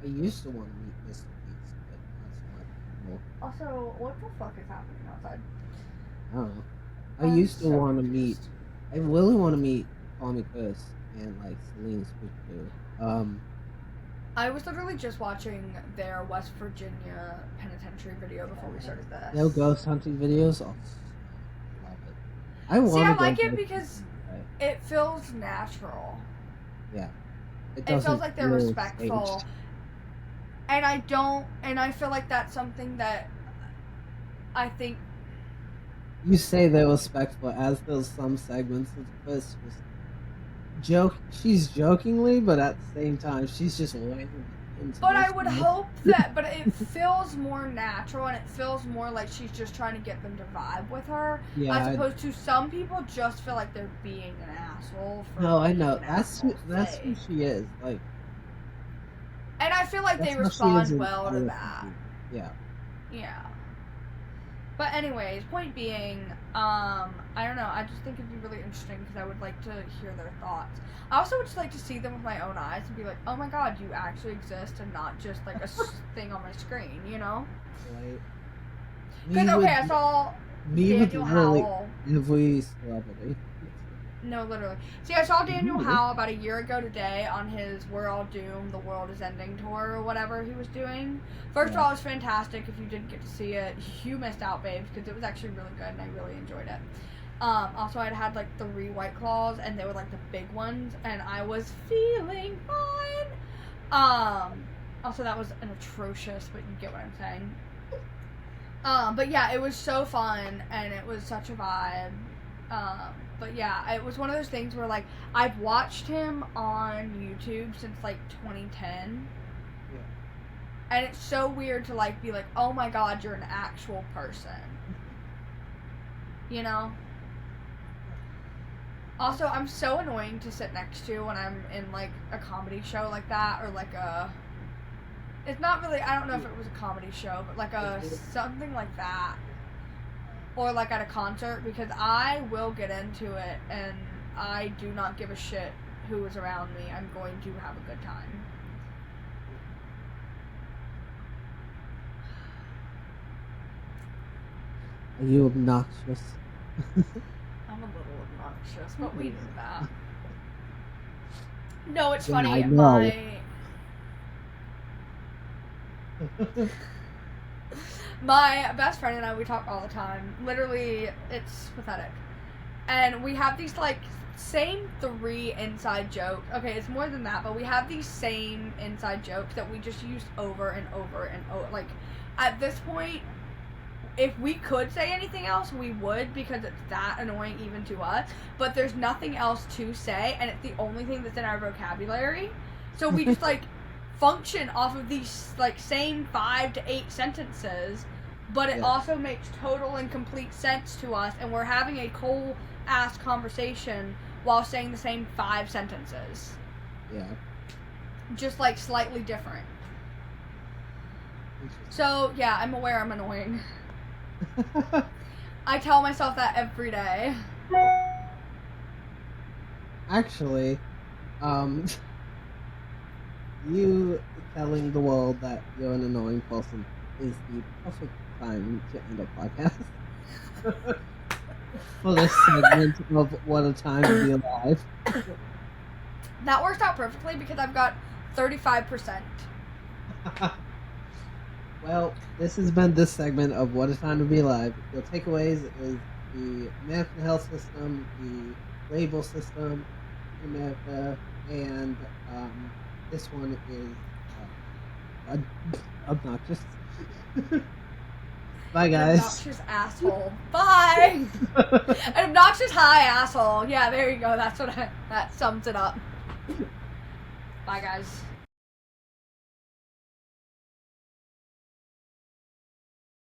I used to want to meet Mr. Beast, but that's not anymore. Also, what the fuck is happening outside? I don't know. I used to want to meet. I really want to meet Tommy Chris and like Celine Speak too. I was literally just watching their West Virginia penitentiary video before we started this. No ghost hunting videos. Oh, I love it. I like it because it feels natural. Yeah. It feels like they're respectful. And I feel like that's something that I think. You say they're respectful, as there's some segments of Chris she's jokingly, but at the same time she's just laying into. But I would hope that, but it feels more natural, and it feels more like she's just trying to get them to vibe with her, as opposed to some people just feel like they're being an asshole. No, I know that's who she is. Like, and I feel like they respond well to that. Yeah. Yeah. But anyways, point being, I don't know, I just think it'd be really interesting because I would like to hear their thoughts. I also would just like to see them with my own eyes and be like, oh my god, you actually exist and not just like a thing on my screen, you know? Right. Because, okay, I saw Daniel Howell. Every celebrity. No, literally. See, I saw Daniel Howe about a year ago today on his We're All Doomed, The World Is Ending tour or whatever he was doing. First of all, it was fantastic. If you didn't get to see it, you missed out, babes, because it was actually really good and I really enjoyed it. Also, I'd had like 3 White Claws and they were like the big ones and I was feeling fine. Also, that was an atrocious, but you get what I'm saying. But yeah, it was so fun and it was such a vibe. But yeah, it was one of those things where like I've watched him on YouTube since like 2010. Yeah. And it's so weird to like be like, oh my god, you're an actual person. You know? Also, I'm so annoying to sit next to when I'm in like a comedy show like that or like a... It's not really, I don't know if it was a comedy show, but like a something like that. Or like at a concert, because I will get into it and I do not give a shit who is around me. I'm going to have a good time. Are you obnoxious? I'm a little obnoxious, but we knew that. No, it's Yeah, funny. I know. My best friend and I, we talk all the time. Literally, it's pathetic. And we have these, like, same 3 inside jokes. Okay, it's more than that, but we have these same inside jokes that we just use over and over and over. Like, at this point, if we could say anything else, we would, because it's that annoying even to us. But there's nothing else to say, and it's the only thing that's in our vocabulary. So we just, like... function off of these like same 5 to 8 sentences, but it also makes total and complete sense to us, and we're having a whole ass conversation while saying the same 5 sentences. Yeah. Just like slightly different. So yeah, I'm aware I'm annoying. I tell myself that every day. Actually, you telling the world that you're an annoying person is the perfect time to end a podcast. For this segment of What a Time to Be Alive. That works out perfectly because I've got 35%. Well, this has been this segment of What a Time to Be Alive. Your takeaways is the American health system, the label system in America, and this one is obnoxious. Bye, guys. An obnoxious asshole. Bye! An obnoxious high asshole. Yeah, there you go. That sums it up. Bye, guys.